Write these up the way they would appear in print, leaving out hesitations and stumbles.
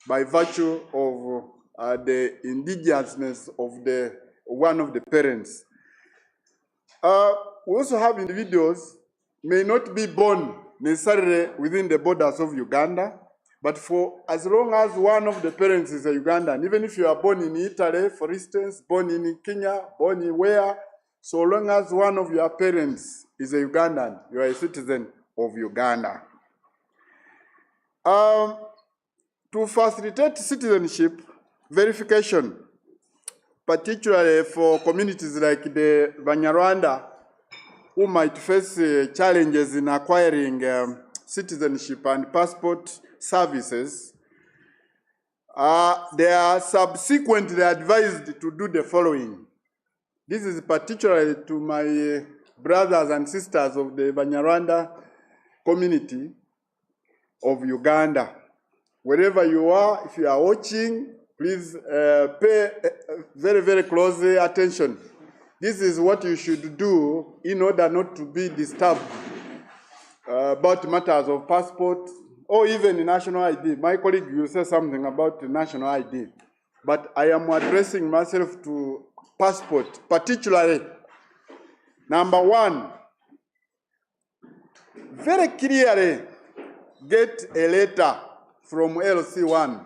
by virtue of the indigenousness of one of the parents. We also have individuals may not be born necessarily within the borders of Uganda, but for as long as one of the parents is a Ugandan, even if you are born in Italy, for instance, born in Kenya, born in where, so long as one of your parents is a Ugandan, you are a citizen of Uganda. To facilitate citizenship verification, particularly for communities like the Banyarwanda, who might face challenges in acquiring citizenship and passport services, they are subsequently advised to do the following. This is particularly to my brothers and sisters of the Banyarwanda community of Uganda. Wherever you are, if you are watching, please pay very, very close attention. This is what you should do in order not to be disturbed about matters of passport or even national ID. My colleague will say something about the national ID, but I am addressing myself to passport, particularly. Number one, very clearly get a letter from LC1.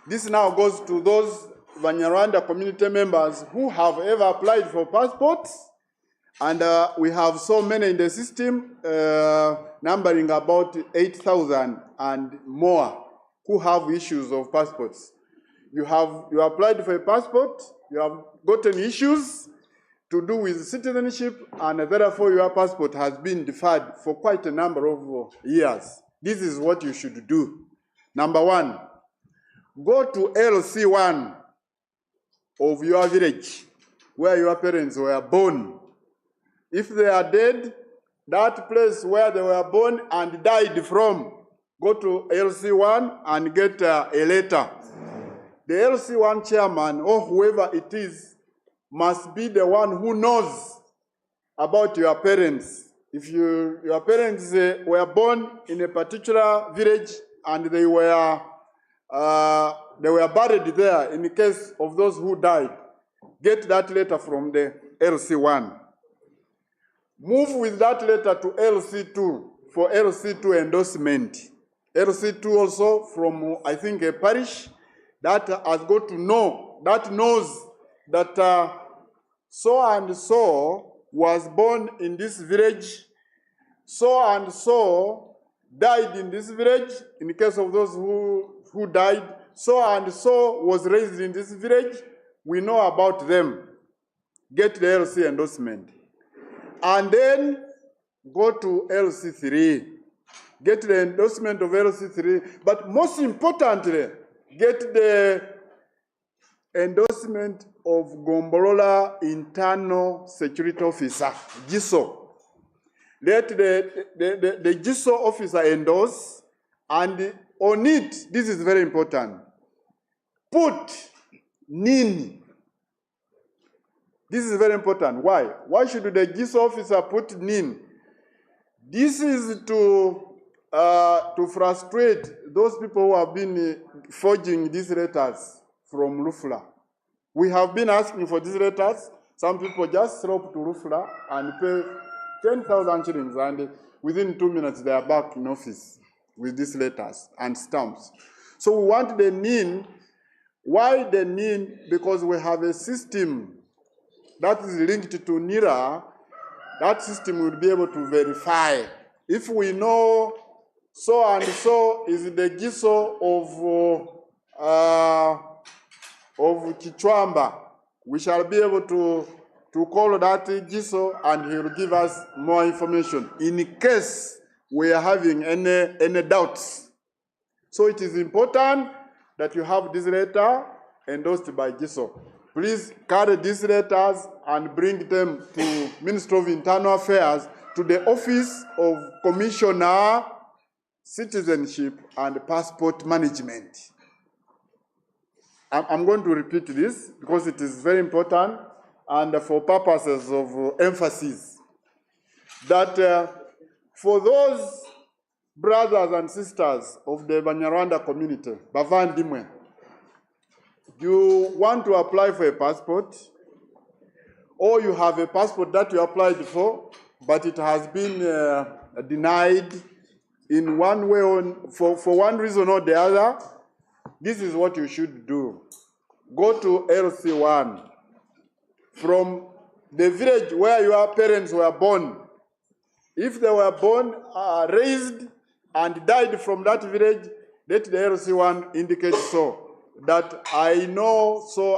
This now goes to those Banyarwanda community members who have ever applied for passports, and we have so many in the system, numbering about 8,000 and more, who have issues of passports. You applied for a passport, you have gotten issues to do with citizenship, and therefore your passport has been deferred for quite a number of years. This is what you should do. Number one, go to LC1 of your village where your parents were born. If they are dead, that place where they were born and died from, go to LC1 and get a letter. The LC1 chairman or whoever it is must be the one who knows about your parents. If your parents were born in a particular village and they were buried there in the case of those who died, get that letter from the LC1. Move with that letter to LC2 for LC2 endorsement. LC2 also from, I think, a parish that has got to know, that knows that so and so was born in this village, so and so died in this village, in the case of those who died, so and so was raised in this village, we know about them. Get the LC endorsement. And then go to LC3. Get the endorsement of LC3, but most importantly, get the endorsement of Gombolola Internal Security Officer, GISO. Let the GISO officer endorse, and on it, this is very important, put NIN. This is very important. Why? Why should the GISO officer put NIN? This is to frustrate those people who have been forging these letters from Lufla. We have been asking for these letters. Some people just throw up to Lufla and pay 10,000 shillings, and within 2 minutes they are back in office with these letters and stamps. So we want the NIN. Why the NIN? Because we have a system that is linked to NIRA. That system will be able to verify. If we know so and so is the GISO of Kichwamba, we shall be able to call that GISO, and he will give us more information in case we are having any doubts. So it is important that you have this letter endorsed by GISO. Please carry these letters and bring them to Ministry of Internal Affairs, to the Office of Commissioner, Citizenship and Passport Management. I'm going to repeat this because it is very important and for purposes of emphasis, that for those brothers and sisters of the Banyarwanda community, bavandimwe, you want to apply for a passport, or you have a passport that you applied for, but it has been denied in one way or for one reason or the other, this is what you should do. Go to LC1. From the village where your parents were born, if they were born, raised, and died from that village, let the LC1 indicate so, that I know so,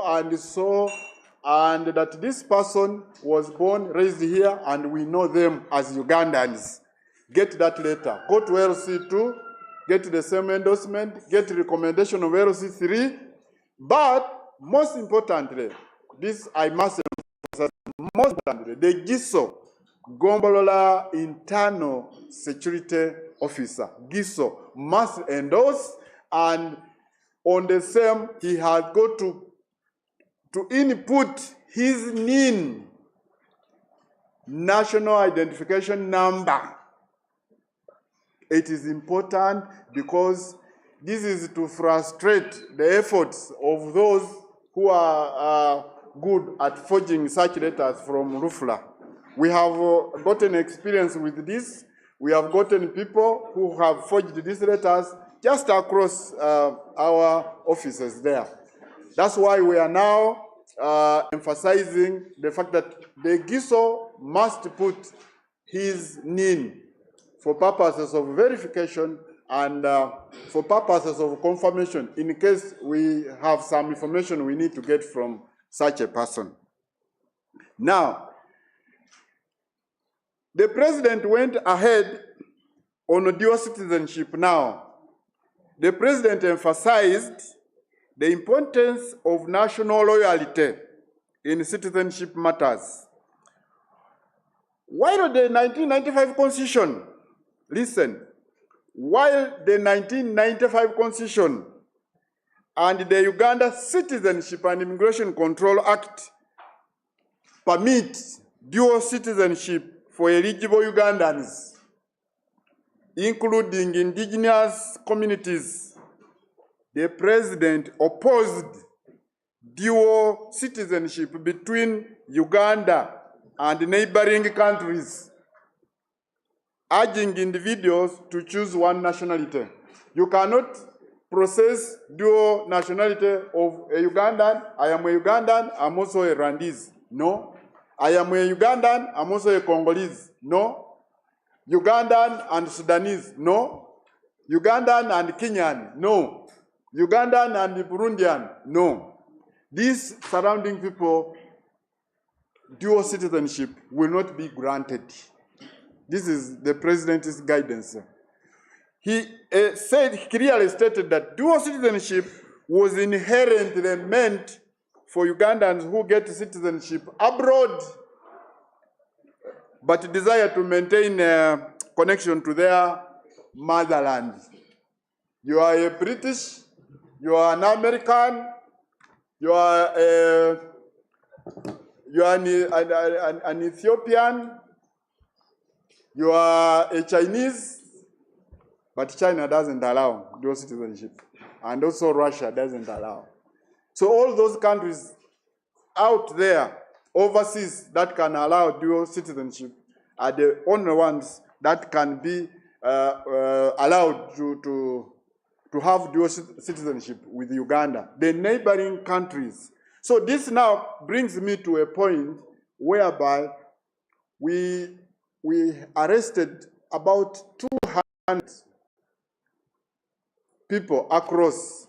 and that this person was born, raised here, and we know them as Ugandans. Get that letter. Go to LC2, get the same endorsement, get the recommendation of LC3, but most importantly, this I must emphasize, most importantly, the GISO, Gombolola Internal Security Officer, GISO, must endorse, and on the same, he has got to input his NIN, National Identification Number. It is important because this is to frustrate the efforts of those who are good at forging such letters from Rufla. We have gotten experience with this. We have gotten people who have forged these letters just across our offices there. That's why we are now emphasizing the fact that the GISO must put his NIN for purposes of verification and for purposes of confirmation in case we have some information we need to get from such a person. Now, the president went ahead on dual citizenship now. The president emphasized the importance of national loyalty in citizenship matters. While the 1995 Constitution, listen, while the 1995 Constitution and the Uganda Citizenship and Immigration Control Act permit dual citizenship for eligible Ugandans, including indigenous communities, the president opposed dual citizenship between Uganda and neighboring countries, urging individuals to choose one nationality. You cannot process dual nationality of a Ugandan. I am a Ugandan, I'm also a Rwandese. No. I am a Ugandan, I'm also a Congolese. No. Ugandan and Sudanese. No. Ugandan and Kenyan. No. Ugandan and Burundian. No. These surrounding people, dual citizenship will not be granted. This is the president's guidance. He clearly stated that dual citizenship was inherently meant for Ugandans who get citizenship abroad but desire to maintain a connection to their motherland. You are a British, you are an American, you are an Ethiopian, you are a Chinese, but China doesn't allow dual citizenship, and also Russia doesn't allow. So all those countries out there, overseas, that can allow dual citizenship are the only ones that can be allowed to have dual citizenship with Uganda, the neighboring countries. So this now brings me to a point whereby we arrested about 200 people across,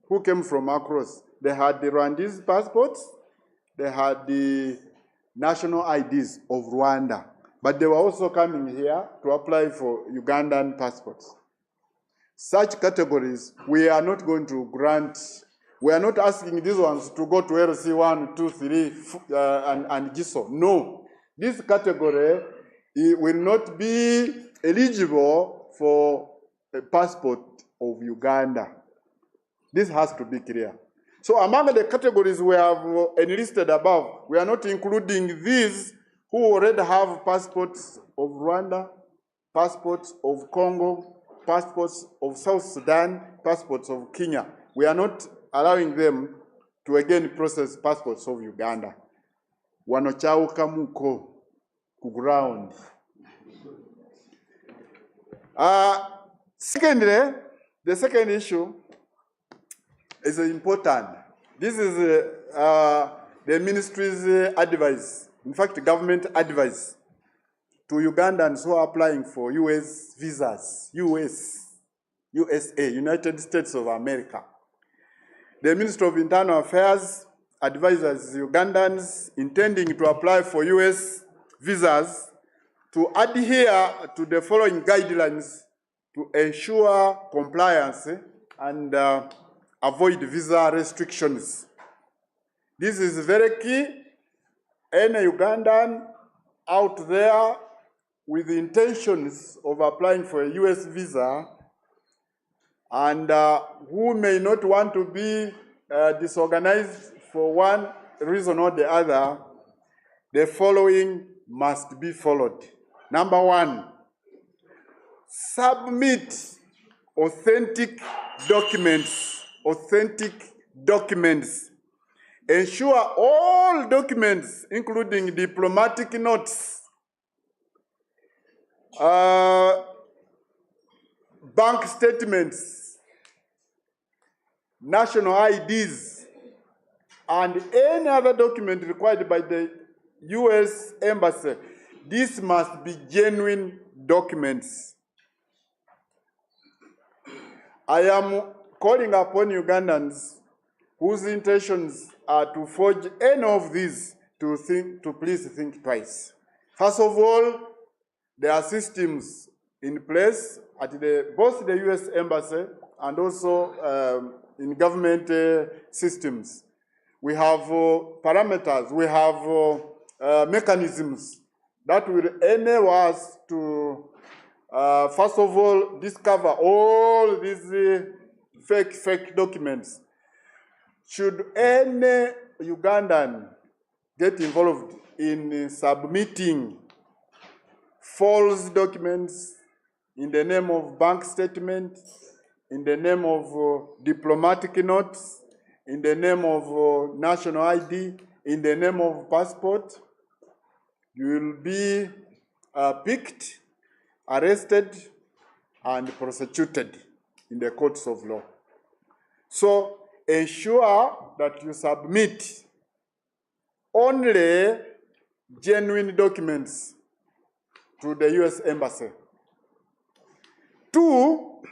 who came from across. They had the Rwandese passports, they had the national IDs of Rwanda, but they were also coming here to apply for Ugandan passports. Such categories, we are not going to grant. We are not asking these ones to go to LC 1, 2, 3, and GISO. No. This category will not be eligible for a passport of Uganda. This has to be clear. So among the categories we have enlisted above, we are not including these who already have passports of Rwanda, passports of Congo, passports of South Sudan, passports of Kenya. We are not allowing them to again process passports of Uganda. Wanochauka muko ku ground. Secondly, the second issue is important. This is the ministry's advice, in fact, government advice to Ugandans who are applying for US visas, USA, United States of America. The Ministry of Internal Affairs advises Ugandans intending to apply for US visas to adhere to the following guidelines to ensure compliance and avoid visa restrictions. This is very key. Any Ugandan out there with the intentions of applying for a US visa and who may not want to be disorganized for one reason or the other, the following must be followed. Number one, submit authentic documents. Ensure all documents, including diplomatic notes, bank statements, national IDs, and any other document required by the US Embassy. This must be genuine documents. I am calling upon Ugandans whose intentions are to forge any of these to please think twice. First of all, there are systems in place at both the US Embassy and also in government systems. We have parameters, we have mechanisms that will enable us to, first of all, discover all these fake documents. Should any Ugandan get involved in submitting false documents in the name of bank statements, in the name of diplomatic notes, in the name of national ID, in the name of passport, you will be picked, arrested, and prosecuted in the courts of law. So ensure that you submit only genuine documents to the US Embassy. 2,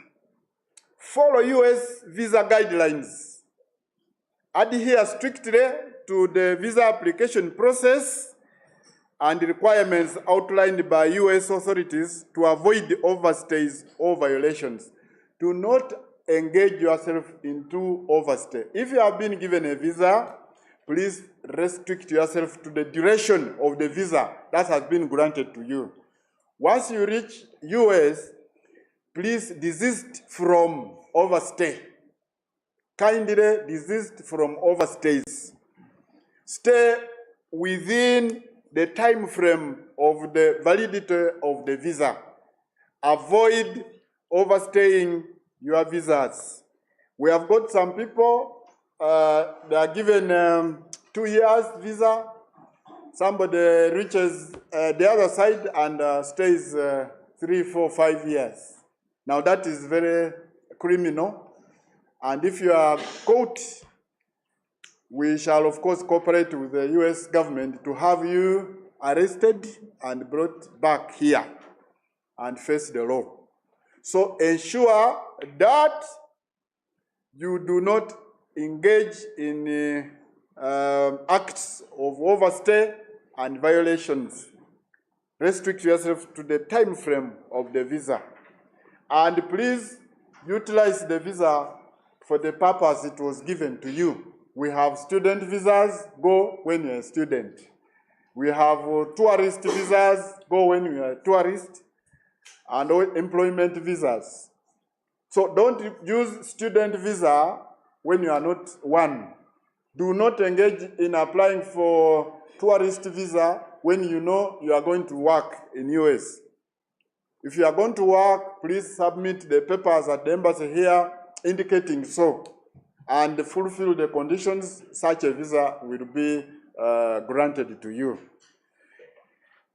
follow US visa guidelines. Adhere strictly to the visa application process and requirements outlined by US authorities to avoid overstays or violations. Do not engage yourself into overstay. If you have been given a visa, please restrict yourself to the duration of the visa that has been granted to you. Once you reach US, please desist from overstay. Kindly desist from overstays. Stay within the time frame of the validity of the visa. Avoid overstaying your visas. We have got some people, they are given 2 years visa. Somebody reaches the other side and stays 3, 4, 5 years. Now that is very criminal. And if you are caught, we shall of course cooperate with the US government to have you arrested and brought back here and face the law. So ensure that you do not engage in acts of overstay and violations. Restrict yourself to the time frame of the visa. And please utilize the visa for the purpose it was given to you. We have student visas, go when you're a student. We have tourist visas, go when you're a tourist, and employment visas. So don't use student visa when you are not one. Do not engage in applying for tourist visa when you know you are going to work in US. If you are going to work, please submit the papers at the embassy here indicating so, and fulfill the conditions. Such a visa will be granted to you.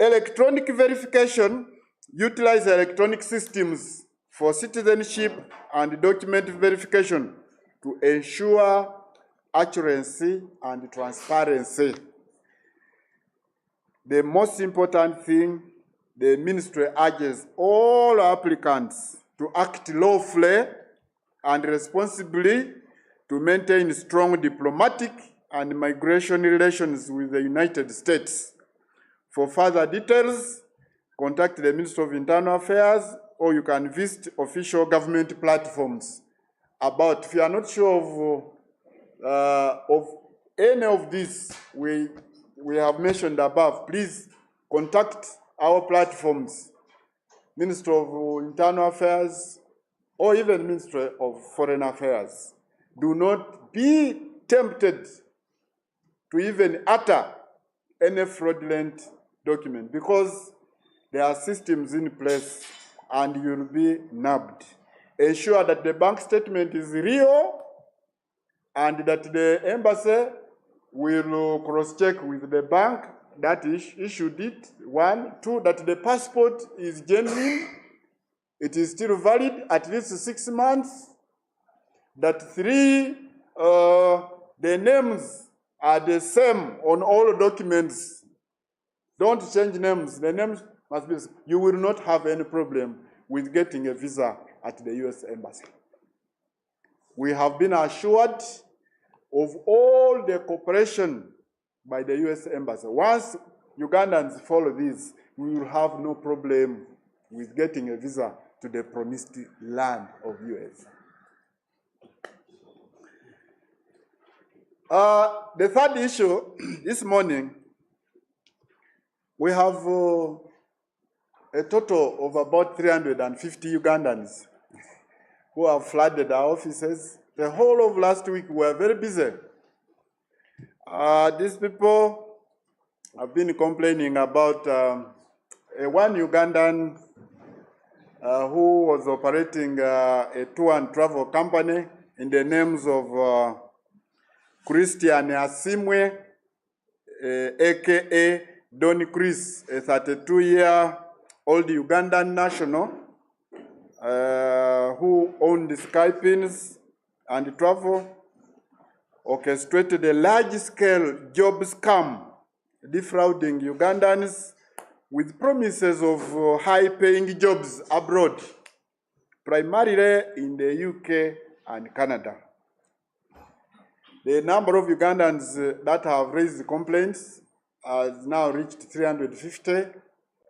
Electronic verification. Utilize electronic systems for citizenship and document verification to ensure accuracy and transparency. The most important thing, the ministry urges all applicants to act lawfully and responsibly to maintain strong diplomatic and migration relations with the United States. For further details, contact the Ministry of Internal Affairs, or you can visit official government platforms. If you are not sure of any of these we have mentioned above, please contact our platforms, Ministry of Internal Affairs, or even Ministry of Foreign Affairs. Do not be tempted to even utter any fraudulent document, because there are systems in place and you'll be nabbed. Ensure that the bank statement is real and that the embassy will cross-check with the bank that issued it. 1, 2, that the passport is genuine, it is still valid at least 6 months. That 3, the names are the same on all documents. Don't change names. The names must be. You will not have any problem with getting a visa at the U.S. Embassy. We have been assured of all the cooperation by the U.S. Embassy. Once Ugandans follow this, we will have no problem with getting a visa to the promised land of U.S. The third issue, this morning, we have a total of about 350 Ugandans who have flooded our offices. The whole of last week we were very busy. These people have been complaining about one Ugandan who was operating a tour and travel company in the names of Christian Asimwe, aka Don Chris, a 32-year-old Ugandan national who owned Skypins and travel, orchestrated a large-scale job scam, defrauding Ugandans with promises of high-paying jobs abroad, primarily in the UK and Canada. The number of Ugandans that have raised complaints has now reached 350,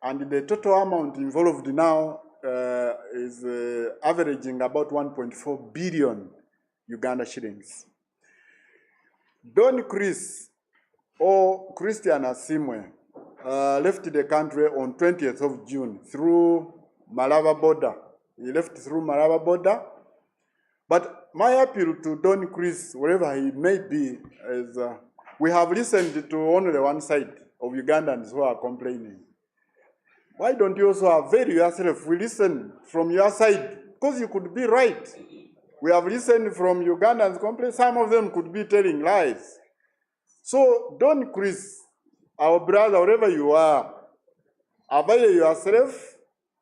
and the total amount involved now is averaging about 1.4 billion Uganda shillings. Don Chris, or Christian Asimwe, left the country on 20th of June through Malaba border. He left through Malaba border. But my appeal to Don Chris, wherever he may be, is we have listened to only one side of Ugandans who are complaining. Why don't you also avail yourself? We listen from your side, because you could be right. We have listened from Ugandans complaining. Some of them could be telling lies. So Don Chris, our brother, wherever you are, avail yourself,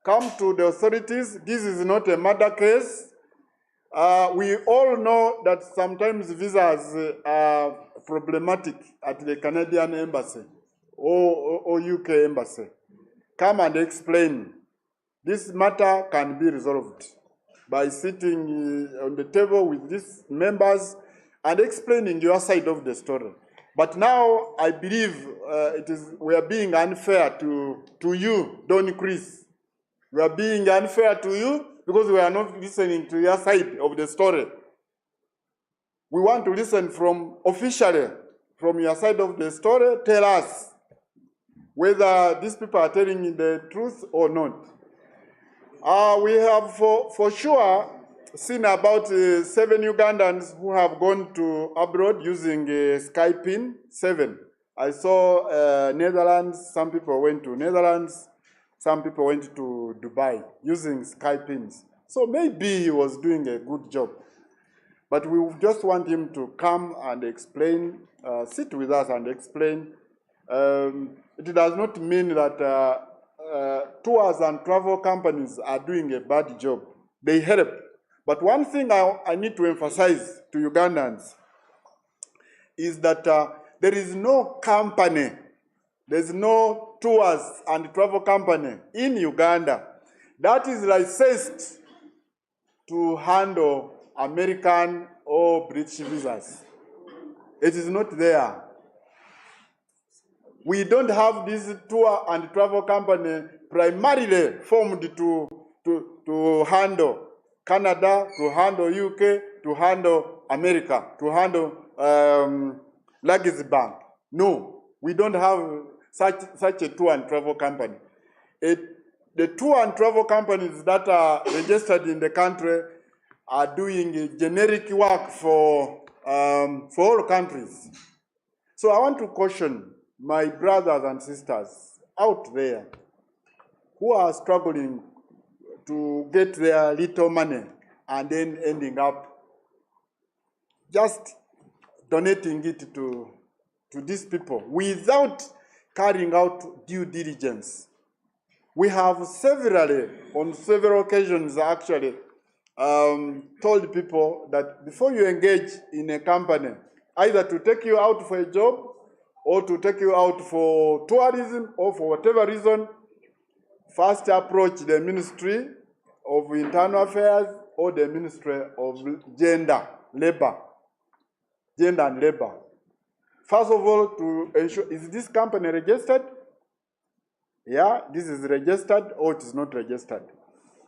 come to the authorities. This is not a murder case. We all know that sometimes visas are problematic at the Canadian embassy or UK embassy. Come and explain. This matter can be resolved by sitting on the table with these members and explaining your side of the story. But now I believe we are being unfair to you, Don Chris. We are being unfair to you because we are not listening to your side of the story. We want to listen from officially, from your side of the story. Tell us whether these people are telling the truth or not. We have for sure seen about 7 Ugandans who have gone to abroad using Skypin, 7. I saw Netherlands, some people went to Netherlands. some people went to Dubai using Skype pins. So maybe he was doing a good job. But we just want him to come and explain, sit with us and explain. It does not mean that tours and travel companies are doing a bad job. They help. But one thing I need to emphasize to Ugandans is that there is no company, there's no tours and travel company in Uganda that is licensed to handle American or British visas. It is not there. We don't have this tour and travel company primarily formed to handle Canada, to handle UK, to handle America, to handle luggage bank. No, we don't have such a tour and travel company. The tour and travel companies that are registered in the country are doing generic work for all countries. So I want to caution my brothers and sisters out there who are struggling to get their little money and then ending up just donating it to these people without carrying out due diligence. We have on several occasions actually, told people that before you engage in a company, either to take you out for a job or to take you out for tourism or for whatever reason, first approach the Ministry of Internal Affairs or the Ministry of Gender and Labor. First of all, to ensure, is this company registered? Yeah, this is registered or it is not registered.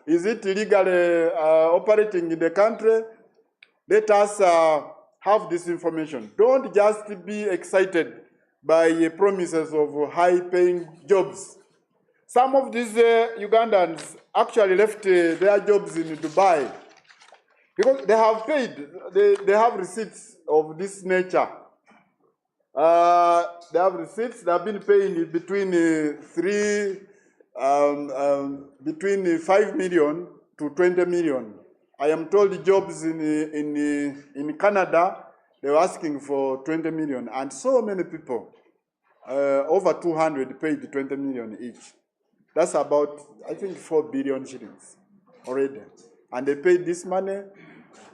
Is it legally operating in the country? Let us have this information. Don't just be excited by promises of high-paying jobs. Some of these Ugandans actually left their jobs in Dubai because they have paid. They have receipts of this nature. They have receipts. They have been paying between between 5 million to 20 million. I am told jobs in Canada, they were asking for 20 million, and so many people, over 200, paid 20 million each. That's about, I think, 4 billion shillings already. And they paid this money,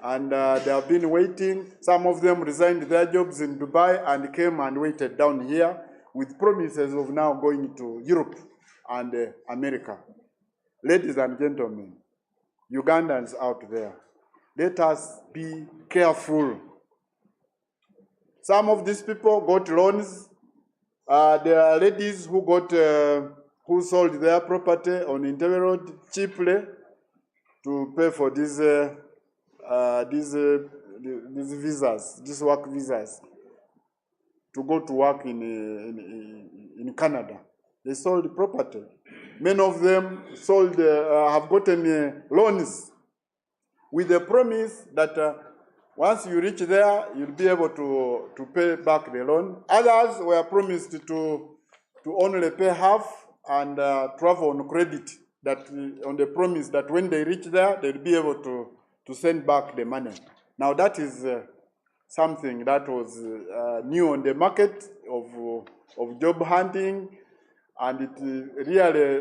and they have been waiting. Some of them resigned their jobs in Dubai and came and waited down here with promises of now going to Europe and America. Ladies and gentlemen, Ugandans out there, let us be careful. Some of these people got loans. There are ladies who got, who sold their property on Entebbe Road cheaply to pay for these visas, these work visas, to go to work in Canada. They sold property. Many of them sold, have gotten loans with the promise that once you reach there, you'll be able to pay back the loan. Others were promised to only pay half and travel on credit, that on the promise that when they reach there, they'll be able to send back the money. Now that is something that was new on the market of job hunting, and it really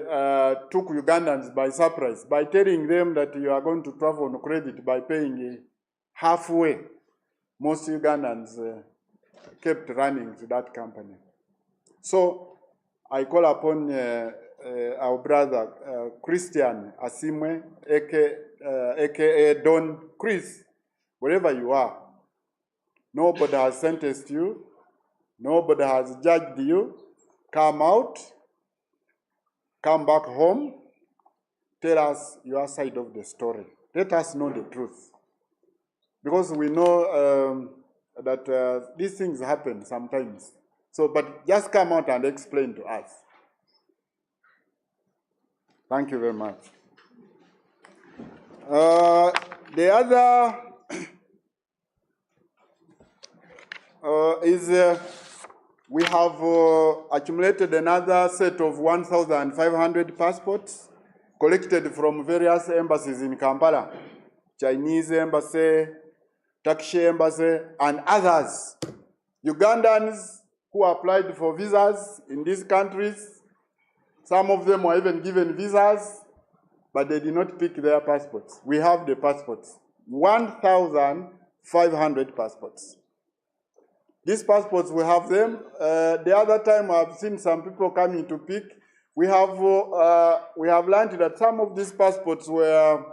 took Ugandans by surprise by telling them that you are going to travel on credit by paying halfway. Most Ugandans kept running to that company. So I call upon our brother Christian Asimwe, aka Don Chris, wherever you are. Nobody has sentenced you. Nobody has judged you. Come out. Come back home. Tell us your side of the story. Let us know the truth. Because we know that these things happen sometimes. So, but just come out and explain to us. Thank you very much. The other is We have accumulated another set of 1,500 passports collected from various embassies in Kampala, Chinese embassy, Turkish embassy, and others. Ugandans who applied for visas in these countries, some of them were even given visas, but they did not pick their passports. We have the passports, 1,500 passports. These passports, we have them. The other time I've seen some people coming to pick. We have learned that some of these passports were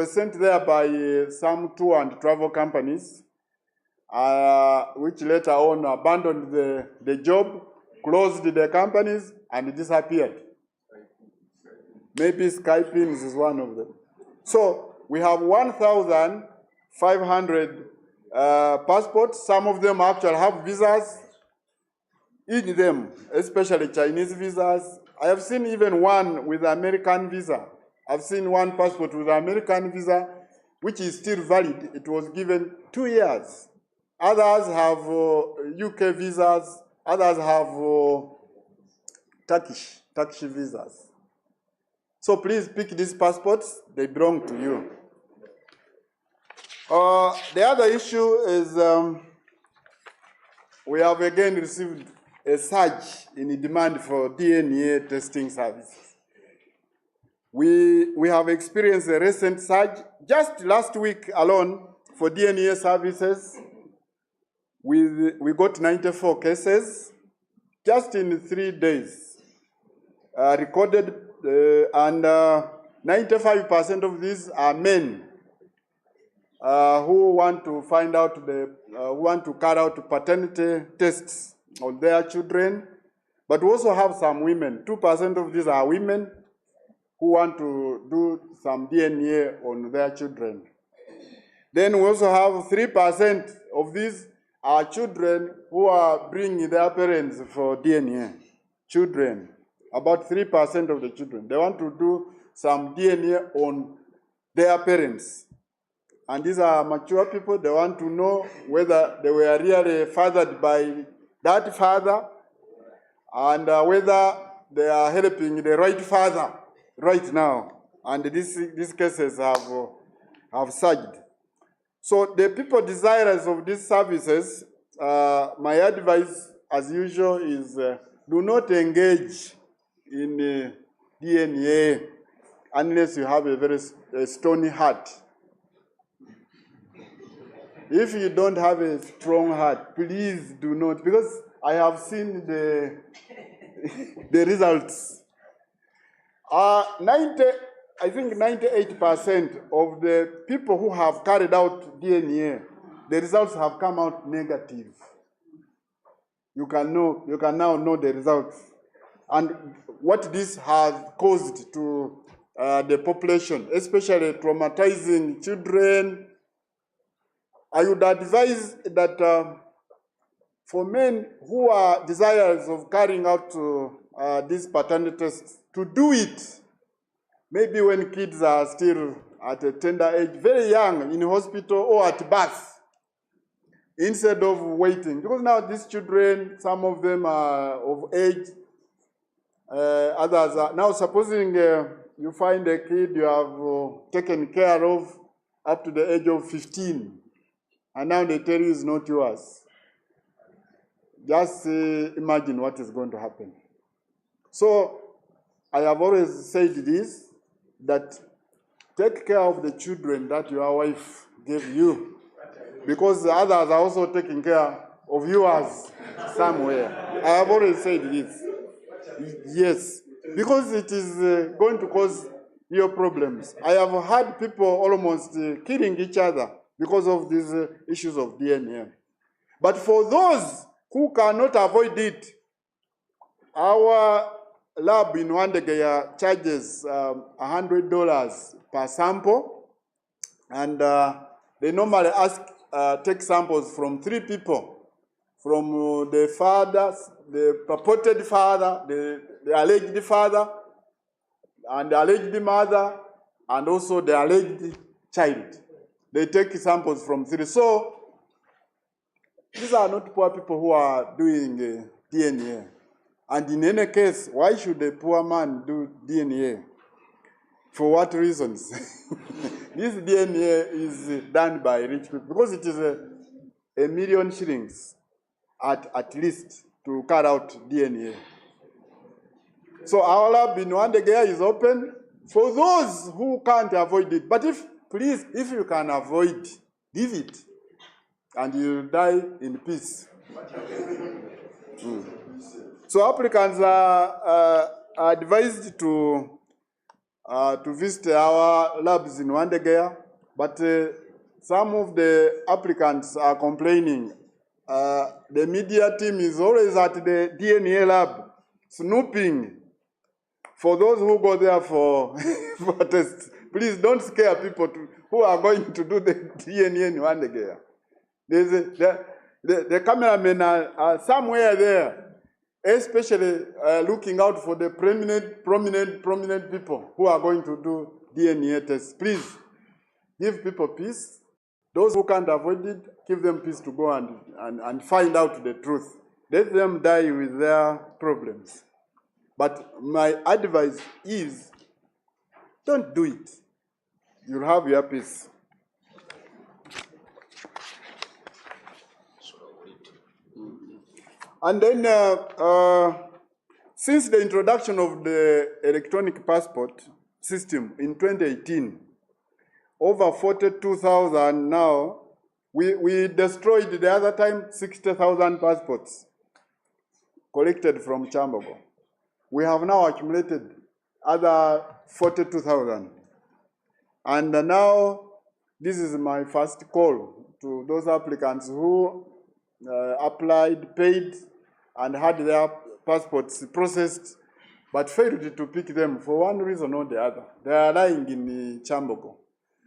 sent there by some tour and travel companies, which later on abandoned the job, closed the companies, and disappeared. Maybe Skypins is one of them. So we have 1,500 passports. Some of them actually have visas in them, especially Chinese visas. I have seen even one with American visa. I've seen one passport with American visa, which is still valid. It was given 2 years. Others have UK visas. Others have Turkish visas. So please pick these passports. They belong to you. The other issue is we have again received a surge in the demand for DNA testing services. We have experienced a recent surge. Just last week alone for DNA services, we got 94 cases just in 3 days recorded, and 95% of these are men who want to find out who want to carry out paternity tests on their children, but we also have some women. 2% of these are women who want to do some DNA on their children. Then we also have 3% of these are children who are bringing their parents for DNA. Children, about 3% of the children. They want to do some DNA on their parents. And these are mature people. They want to know whether they were really fathered by that father and whether they are helping the right father right now. And these cases have surged. So the people desirous of these services, my advice, as usual, is do not engage in DNA unless you have a very stony heart. If you don't have a strong heart, please do not, because I have seen the results. I think 98% of the people who have carried out DNA, the results have come out negative. You can now know the results. And what this has caused to the population, especially traumatizing children. I would advise that for men who are desirous of carrying out these paternity tests, to do it maybe when kids are still at a tender age, very young, in hospital or at birth, instead of waiting. Because now these children, some of them are of age, others are. Now supposing you find a kid you have taken care of up to the age of 15, and now they tell you it's not yours. Just imagine what is going to happen. So I have always said this, that take care of the children that your wife gave you, because the others are also taking care of yours somewhere. I have always said this. Yes, because it is going to cause your problems. I have had people almost killing each other because of these issues of DNA. But for those who cannot avoid it, our lab in Wandegea charges $100 per sample, and they normally take samples from 3 people, from the father, the purported father, the alleged father, and the alleged mother, and also the alleged child. They take samples from 3. So these are not poor people who are doing DNA. And in any case, why should a poor man do DNA? For what reasons? This DNA is done by rich people because it is $1 million shillings at least to cut out DNA. So our lab in Wandegea is open for those who can't avoid it. But if you can avoid, give it, and you'll die in peace. So applicants are advised to visit our labs in Wandegea, but some of the applicants are complaining. The media team is always at the DNA lab, snooping. For those who go there for tests, please don't scare people who are going to do the DNA in Wandegea. The cameramen are somewhere there, especially looking out for the prominent people who are going to do DNA tests. Please, give people peace. Those who can't avoid it, give them peace to go and find out the truth. Let them die with their problems. But my advice is, don't do it. You'll have your peace. And then, since the introduction of the electronic passport system in 2018, over 42,000 now, we destroyed the other time 60,000 passports collected from Chambogo. We have now accumulated other 42,000. And now, this is my first call to those applicants who applied, paid, and had their passports processed, but failed to pick them for one reason or the other. They are lying in Chambogo,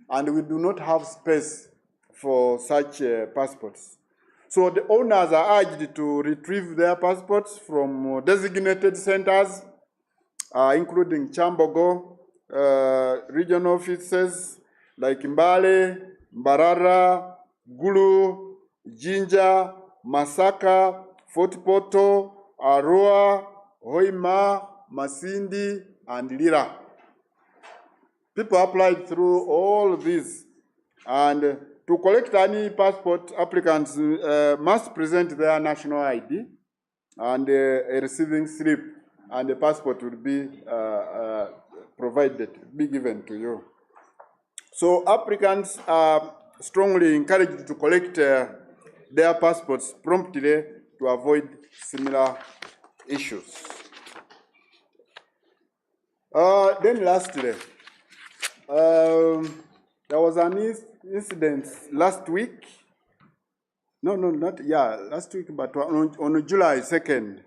and we do not have space for such passports. So the owners are urged to retrieve their passports from designated centers, including Chambogo, regional offices like Mbale, Mbarara, Gulu, Jinja, Masaka, Fort Poto, Arua, Hoima, Masindi, and Lira. People applied through all these, and to collect any passport, applicants must present their national ID and a receiving slip, and the passport will be be given to you. So applicants are strongly encouraged to collect their passports promptly to avoid similar issues. Then lastly, there was an incident last week. Last week, but on July 2nd,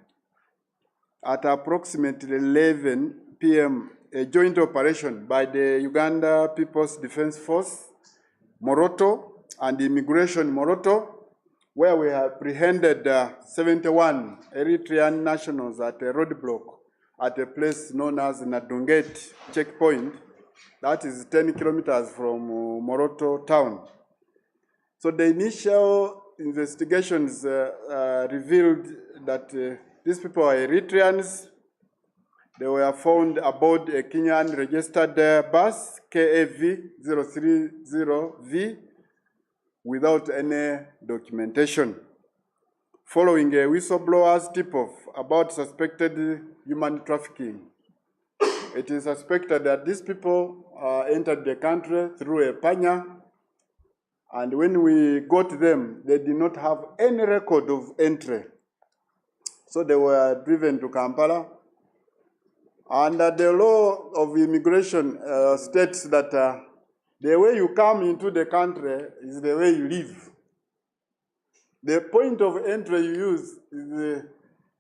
at approximately 11 p.m., a joint operation by the Uganda People's Defense Force, Moroto, and Immigration Moroto, where we apprehended 71 Eritrean nationals at a roadblock at a place known as Nadunget checkpoint. That is 10 kilometers from Moroto town. So the initial investigations revealed that these people are Eritreans. They were found aboard a Kenyan registered bus, KAV 030V, without any documentation. Following a whistleblower's tip-off about suspected human trafficking, it is suspected that these people entered the country through a panya, and when we got them, they did not have any record of entry. So they were driven to Kampala. And the law of immigration states that the way you come into the country is the way you leave. The point of entry you use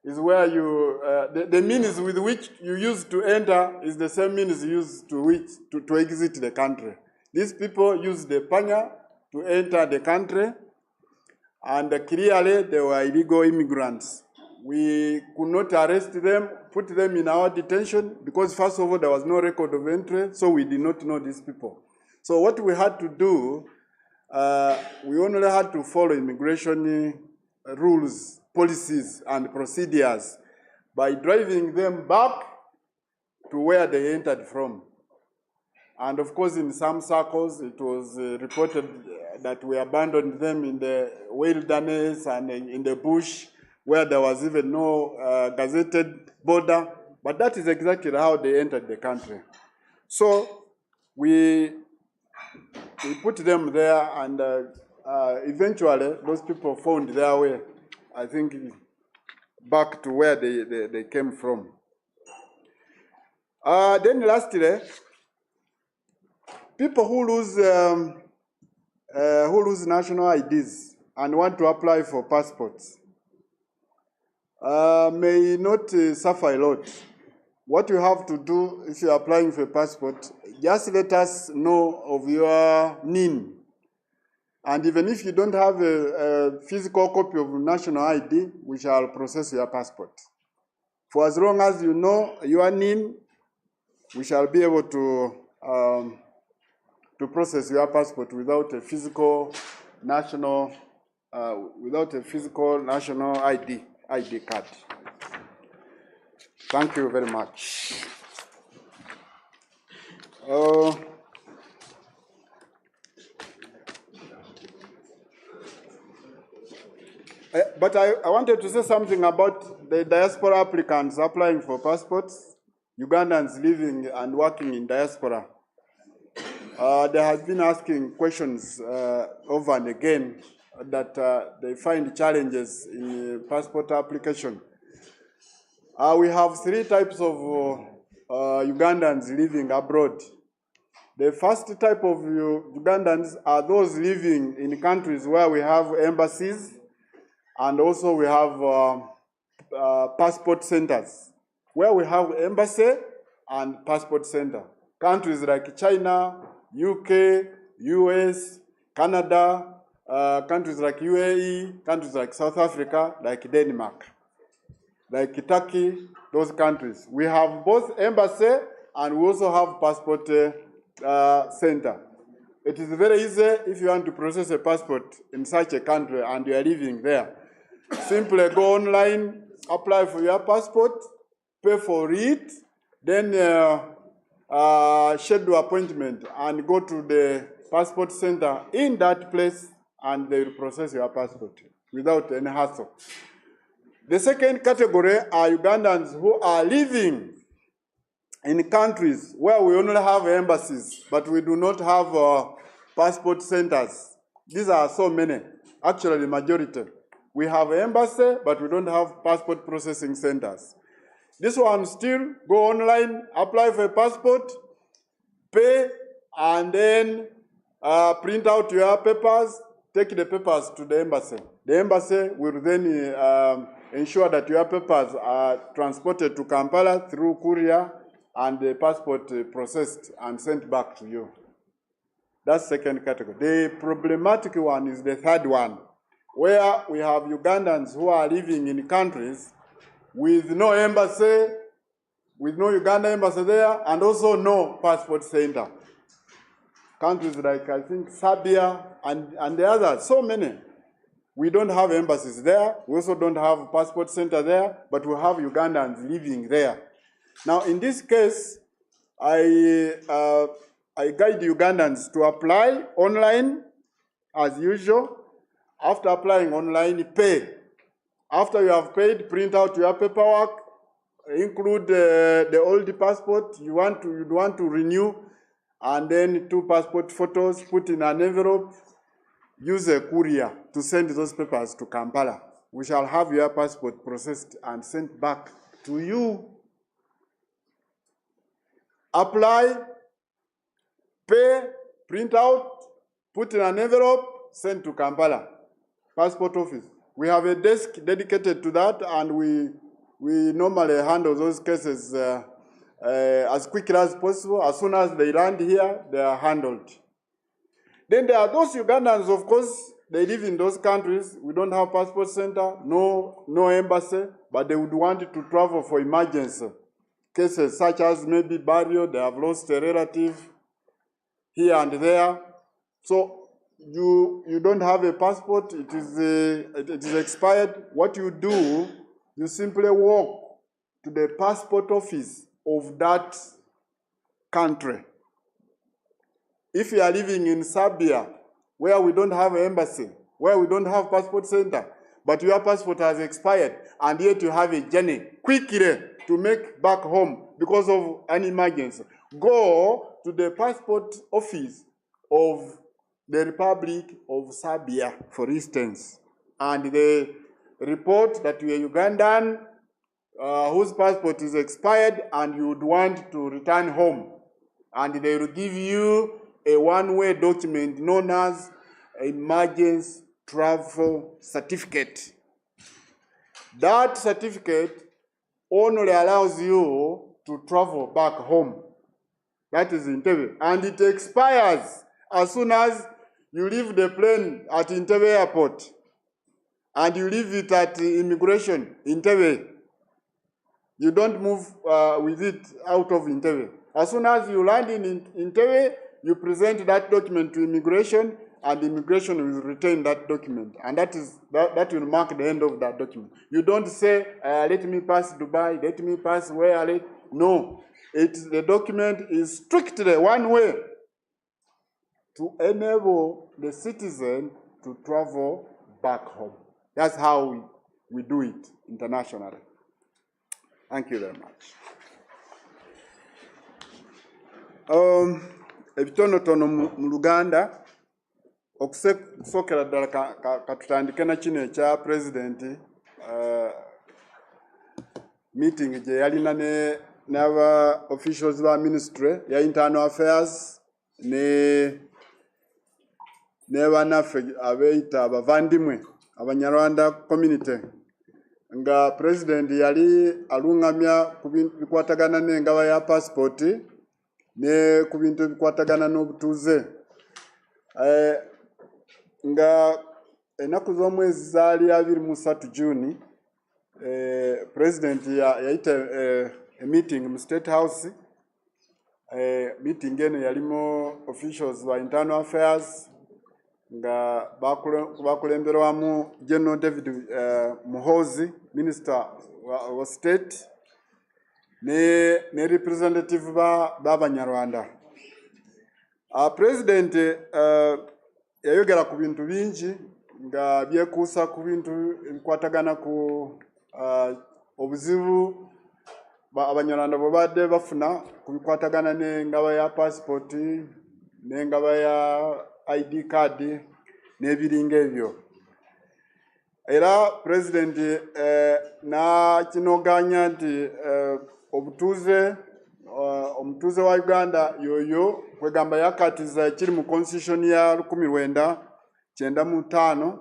is where you, the means with which you use to enter is the same means used to exit the country. These people use the panya to enter the country, and clearly they were illegal immigrants. We could not arrest them, put them in our detention, because first of all, there was no record of entry, so we did not know these people. So what we had to do, we only had to follow immigration rules, policies, and procedures by driving them back to where they entered from. And of course, in some circles, it was reported that we abandoned them in the wilderness and in the bush, where there was even no gazetted border. But that is exactly how they entered the country. So we put them there, and eventually those people found their way, I think, back to where they came from. Then lastly, people who lose national IDs and want to apply for passports may not suffer a lot. What you have to do if you're applying for a passport, just let us know of your NIN. And even if you don't have a physical copy of national ID, we shall process your passport. For as long as you know your NIN, we shall be able to process your passport without a physical national ID card. Thank you very much. But I wanted to say something about the diaspora applicants applying for passports, Ugandans living and working in diaspora. They have been asking questions over and again that they find challenges in passport application. We have three types of Ugandans living abroad. The first type of Ugandans are those living in countries where we have embassies, and also we have passport centers, where we have embassy and passport center. Countries like China, UK, US, Canada, countries like UAE, countries like South Africa, like Denmark, like Turkey, those countries. We have both embassy and we also have passport center. It is very easy if you want to process a passport in such a country and you are living there. Simply go online, apply for your passport, pay for it, then schedule appointment and go to the passport center in that place, and they will process your passport without any hassle. The second category are Ugandans who are living in countries where we only have embassies, but we do not have passport centers. These are so many, actually the majority. We have embassy, but we don't have passport processing centers. This one still go online, apply for a passport, pay, and then print out your papers, take the papers to the embassy. The embassy will then ensure that your papers are transported to Kampala through courier and the passport processed and sent back to you. That's the second category. The problematic one is the third one, where we have Ugandans who are living in countries with no embassy, with no Uganda embassy there, and also no passport center. Countries like, I think, Serbia and the others, so many. We don't have embassies there. We also don't have passport center there, but we have Ugandans living there. Now, in this case, I guide Ugandans to apply online as usual. After applying online, pay. After you have paid, print out your paperwork, include the old passport you want to renew, and then 2 passport photos, put in an envelope, use a courier to send those papers to Kampala. We shall have your passport processed and sent back to you. Apply, pay, print out, put in an envelope, send to Kampala, passport office. We have a desk dedicated to that, and we normally handle those cases as quickly as possible. As soon as they land here, they are handled. Then there are those Ugandans, of course, they live in those countries. We don't have passport center, no embassy, but they would want to travel for emergency cases such as maybe burial, they have lost a relative here and there. So you don't have a passport, it is expired, what you do, you simply walk to the passport office of that country. If you are living in Serbia, where we don't have an embassy, where we don't have passport center, but your passport has expired, and yet you have a journey quickly to make back home because of an emergency, go to the passport office of the Republic of Serbia, for instance, and they report that you are Ugandan whose passport is expired and you would want to return home. And they will give you a one-way document known as emergency travel certificate. That certificate only allows you to travel back home. That is Entebbe. And it expires as soon as you leave the plane at Entebbe Airport and you leave it at immigration, Entebbe. You don't move with it out of Entebbe. As soon as you land in Entebbe, you present that document to immigration, and immigration will retain that document. And that will mark the end of that document. You don't say, let me pass Dubai, let me pass where, no. The document is strictly one way to enable the citizen to travel back home. That's how we do it internationally. Thank you very much. Ebitonotono mu Luganda okusokera ddala katutandike na kino ekya president meeting gye yalina n'aba officials ba ministry ya internal affairs ne bannaffe abeeyita abavandimwe abanyarwanda community nga president yali alungamya ku bintu bikwatagana n'engaba ya passport ne ku bintu bikwatagana n'obutuuze nga ennaku z'omwezi zaali 23 June president yayita a meeting mu State House. Meeting eno yalimu officials ba internal affairs nga bakulemberwamu General David Muhoozi, Minister wa State, ne representative b'Abanyarwanda. President yayogera ku bintu bingi nga byekuusa ku bintu ebikwatagana ku obuzibu Abanyarwanda bwe badde bafuna ku bikwatagana n'engaba ya passport n'engaba ya ID card n'ebiringa ebyo. Era president kinoganya nti omutuuze wa Uganda yoyo kwegamba yakatiza ekiri mu constitution ya 1995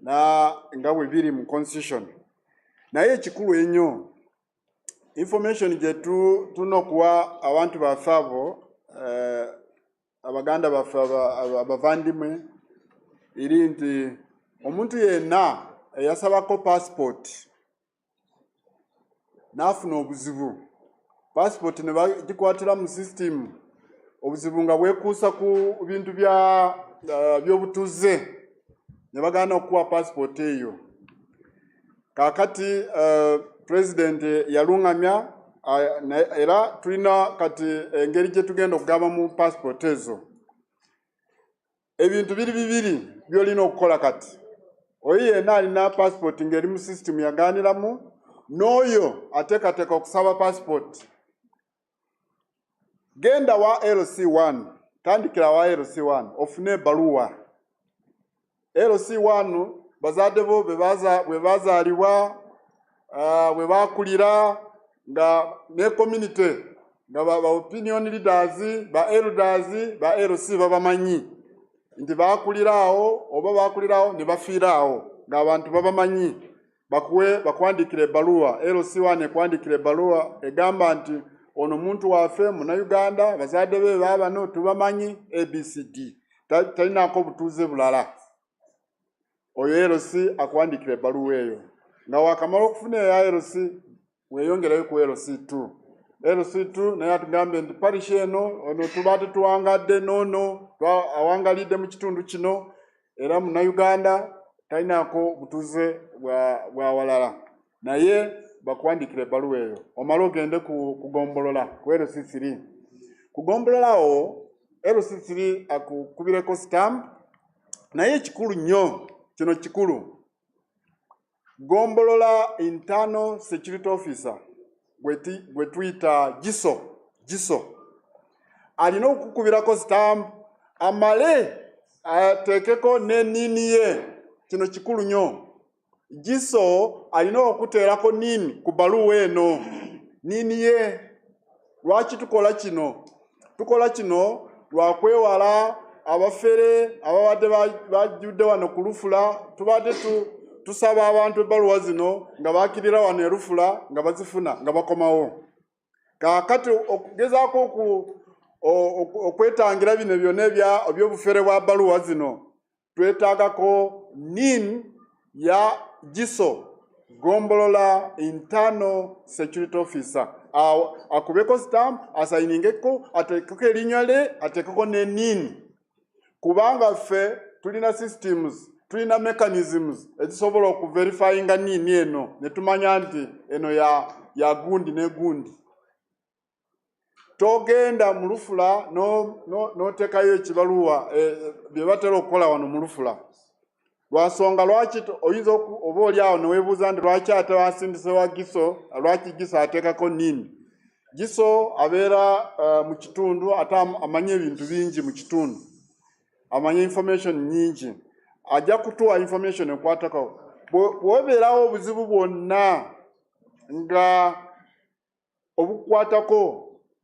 na nga bwe biri mu constitution. Naye ekikulu ennyo information gye tunokuwa abantu baffe abo Abaganda baffe abavandimwe eri nti omuntu yenna eyasabako passport n'afuna obuzibu, passport ne bagikwatira mu system, obuzibu nga bwekuusa ku bintu by'obutuuze ne bagaana okuwa passport eyo. Kaakati president yalungamya era tulina kati engeri gye tugenda okugaba mu passport ezo. Ebintu bibiri byolina okukola kati. Oyo yenna alina passport ngeri mu system yagaaniramu, n'oyo ateekateeka okusaba passport. Genda wa LC1, tandikira wa LC1, ofune ebbaluwa. LC1 bazadde bo bwe bazaalibwa, bwe baakulira, nga ne community nga ba opinion leaders, ba elders, ba LC babamanyi nti baakuliraawo oba baakuliraawo ne bafiiraawo nga abantu babamanyi bakwandikira ebbaluwa. LC1 ekwandikira ebbaluwa egamba nti ono muntu waffe muna Uganda, bazadde be baabano tubamanyi ABCD, talinaako butuuze bulala. Oyo LC akwandikira ebbaluwa eyo. Nga wakamala okufuna eya LC weyongerayo ku LC2. LC2 naye atugambe nti parish eno ono tuba tetuwangadde nono awangalidde mu kitundu kino era Munnayuganda talinaako butuze bwa walala naye bakuwandikira ebbaluwa eyo omala ogende kugombolola ku LC3 kugombololawo LC3 akukubireko stamp naye ekikulu nnyo kino kikulu gombolola internal security officer gwe tuyita giso alina okukubirako stamp amale ateekeko n'enniini ye kino kikulu nnyo giso alina okuteerako nini ku bbaluwa eno nini ye lwaki tukola kino lwakwewala abafere ababadde bajjudde wano ku Lufula tubadde tusaba abantu ebbaluwa zino nga bakirira wano e Lufula nga bazifuna nga bakomawo kaakati okugezaako okwetangira bino byonna ebyobufere bwa bbaluwa zino twetaagako nin ya giso gombolola internal security officer akubeko stamp asayiningeko ateekeko erinnya lye ateekeko ne nin kubanga ffe tulina systems tulina mechanisms ezisobola okuverifyinga nini eno ne tumanya nti eno ya gundi ne gundi togenda mu Lufula n'oteekayo ekibaluwa bye batera okukola wano mu Lufula lwansonga lwaki oyinza oba oli awo neweebuuza nti lwaki ate wasindise wa giso lwaki giso ateekako nini giso abeera mu kitundu ate amanye ebintu bingi mu kitundu amanye information nyingi ajja kutuwa information ekwatako bw'obeerawo obuzibu bwonna nga obukwatako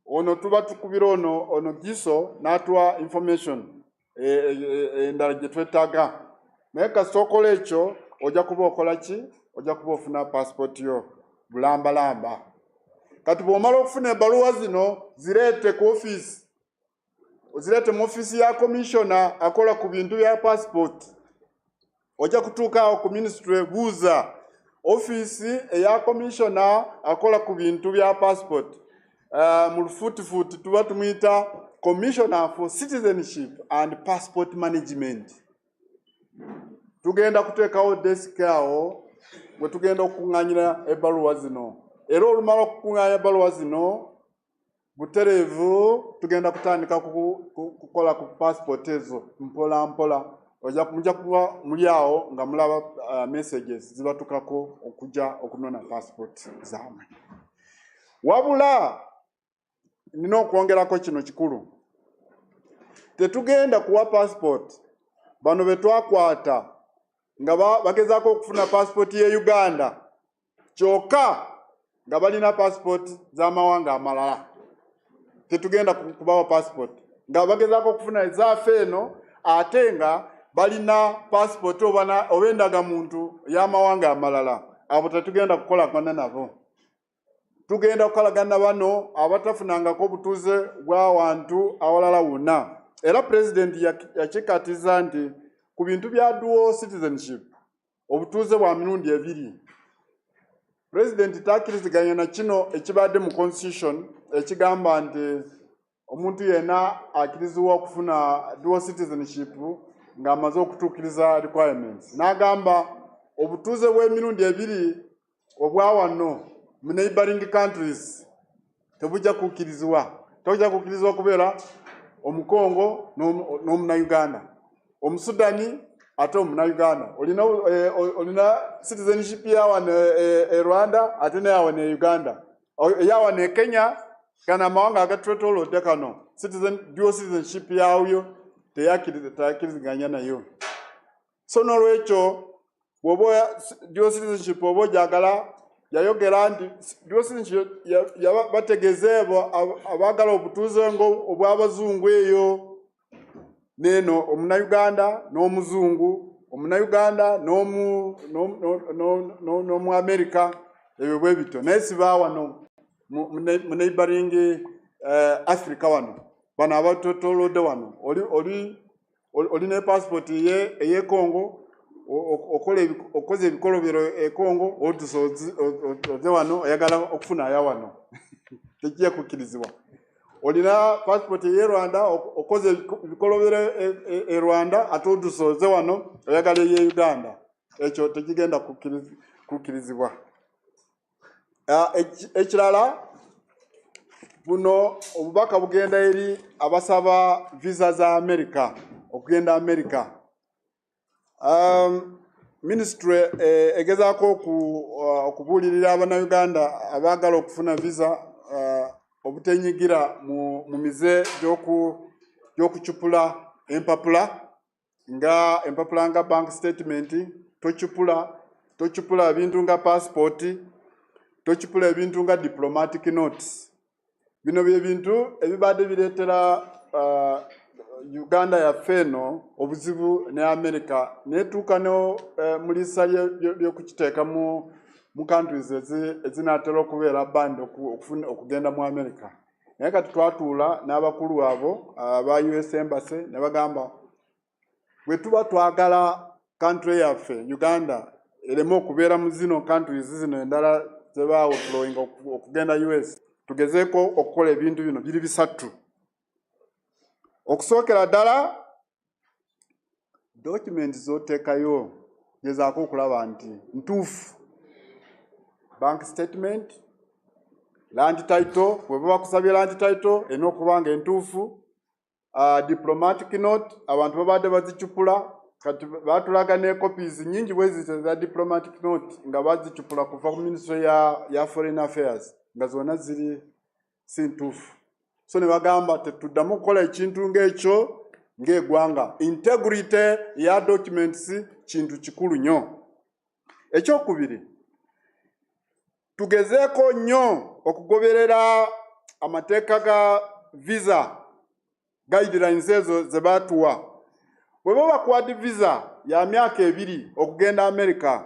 ono tuba tukubira ono giso n'atuwa information endala gye twetaaga naye kasita okola ekyo ojja kuba okola ki ojja kuba ofuna passport yo bulambalamba kati bw'omala okufuna ebbaluwa zino zireete ku office ozireete mu office ya commissioner akola ku bintu bya passport ojja kutuuka awo ku ministry buuza office eya commissioner akola ku bintu bya passport mu lufuutifuuti tuba tumuyita commissioner for citizenship and passport management tugenda kuteekawo desk awo bwe tugenda okukuŋŋaanyira ebbaluwa zino era olumala okukuŋŋaanya ebbaluwa zino butereevu tugenda kutandika kukola ku passport ezo mpola mpola mujja kuba muli awo nga mulaba messages zibatukako okujja okunona passport zammwe wabula nina okwongerako kino kikulu tetugenda kuwa passport bano betwakwata nga bagezaako okufuna passport ye Uganda kyokka nga balina passport z'amawanga amalala tetugenda kubawa passport nga bagezaako okufuna ezaafe eno ate nga balina passport oba endagamuntu y'amawanga amalala abo tetugenda kukolagana nabo tugenda kukolagana bano abatafunangako obutuuze bw'awantu awalala wonna era president yakikatiza nti ku bintu bya dual citizenship obutuuze bwa mirundi ebiri president takkiriziganya na kino ekibadde mu constitution ekigamba nti omuntu yenna akkirizibwa okufuna dual citizenship ng'amaze okutuukiriza requirements n'agamba obutuuze bw'emirundi ebiri obwa wano mu neighboring countries tebujja kukkirizibwa tebujja kukkirizibwa kubeera omukongo n'omunayuganda omusudani ate omunayuganda olina citizenship yawano e Rwanda ate neyawano e Uganda eyawano e Kenya kana amawanga agatwetoolodde kano dual citizenship yaawyo teyakkiriziganya nayo so n'olwekyo bw'oba dual citizenship oba ogyagala yayogera nti dual citizenship bategeeze abaagala obutuuze obw'abazungu eyo neno omunayuganda n'omuzungu omunayuganda n'omu America ebyo bwe bito naye siba wano mu neighboring Africa wano bano abatotolodde wano oli ne passport eye Congo okoze ebikolobero e Congo oze wano oyagala okufuna aya wano tekiye kukirizibwa. Olina passport ye Rwanda okoze bikolobera e Rwanda atodusoze wano oyagala ye Uganda. Ekyo tekigenda kukirizibwa. Ekirala buno obubaka bugenda eri abasaba visa za America okugenda America. Ministry egezaako okubulirira abana Uganda abagala okufuna visa obutenyigira mu mize gy'okucupula empapula nga bank statement, tochupula ebintu nga passport, tochupula ebintu nga diplomatic notes. Bino bye bintu ebibadde bireetera Uganda ya feno obuzibu ne America netuuka no mulisa ly'okukiteeka mu countries ezinatera okubeera band okugenda mu America. Naye kati twatuula n'abakulu abo aba US Embassy ne bagamba bwe tuba twagala country yaffe Uganda ereme okubeera mu zino countries zino endala zebaawo flowing okugenda US, tugezeeko okukola ebintu bino biri bisatu. Okusookera ddala documents z'oteekayo gezaako okulaba nti ntuufu. Bank statement, land title, bweba bakusabye land title erina okuba nga entuufu. Diplomatic note, abantu babadde bazicupula kati batulaga ne copies nyingi bwezi za diplomatic note nga bazicupula kuva ku Ministry ya Foreign Affairs nga zonna ziri si ntuufu. So ne bagamba tetuddamu kukola ekintu ng'ekyo ng'eggwanga. Integrity ya documents kintu kikulu nnyo. Ekyokubiri, tugezeeko nnyo okugoberera amateeka ga visa guidelines ezo ze baatuwa. Bwe baba bakwadi visa ya myaka 2 okugenda America,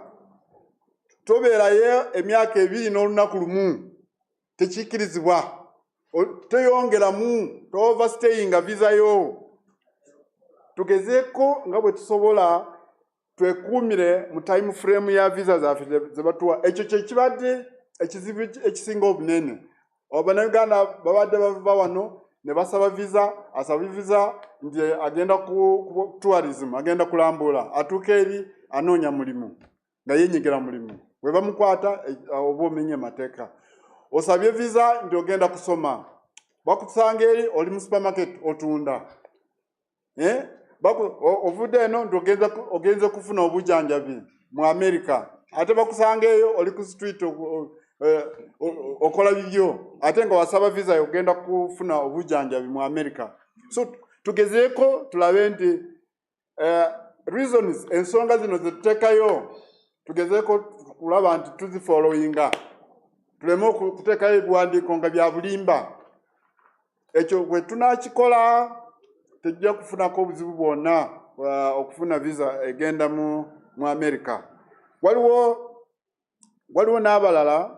tobeerayo emyaka 2 n'olunaku lumu, tekikirizibwa. Teyongeramu, to overstaying visa yo. Tugezeeko nga bwe tusobola twekuumire mu time frame ya visa zaffe ze batuwa. Ekyo kye kibadde ekizibu ekisinga obunene. Abannayuganda babadde bava wano ne basaba visa, asaba visa nti agenda ku tourism, agenda kulambula, atuuka eri anoonya mulimu nga yenyigira mulimu. Bwe bamukwata oba omenye mateeka. Osabye visa nti ogenda kusoma, bakusanga eri oli mu supermarket otunda. Ovudde eno nti ogenze kufuna obujjanjabi mu America, ate bakusanga eyo oli ku street okola bibyo, ate nga wasaba visa ogenda kufuna obujjanjabi mu America. So tugezeeko tulabe nti reasons ensonga zino zetuteekayo tugezeeko kulaba nti tuzifollowinga, tuleme okuteekayo ebiwandiiko nga bya bulimba. Ekyo bwe tunakikola tujja kufunako obuzibu bwonna okufuna visa egenda mu America. Waliwo n'abalala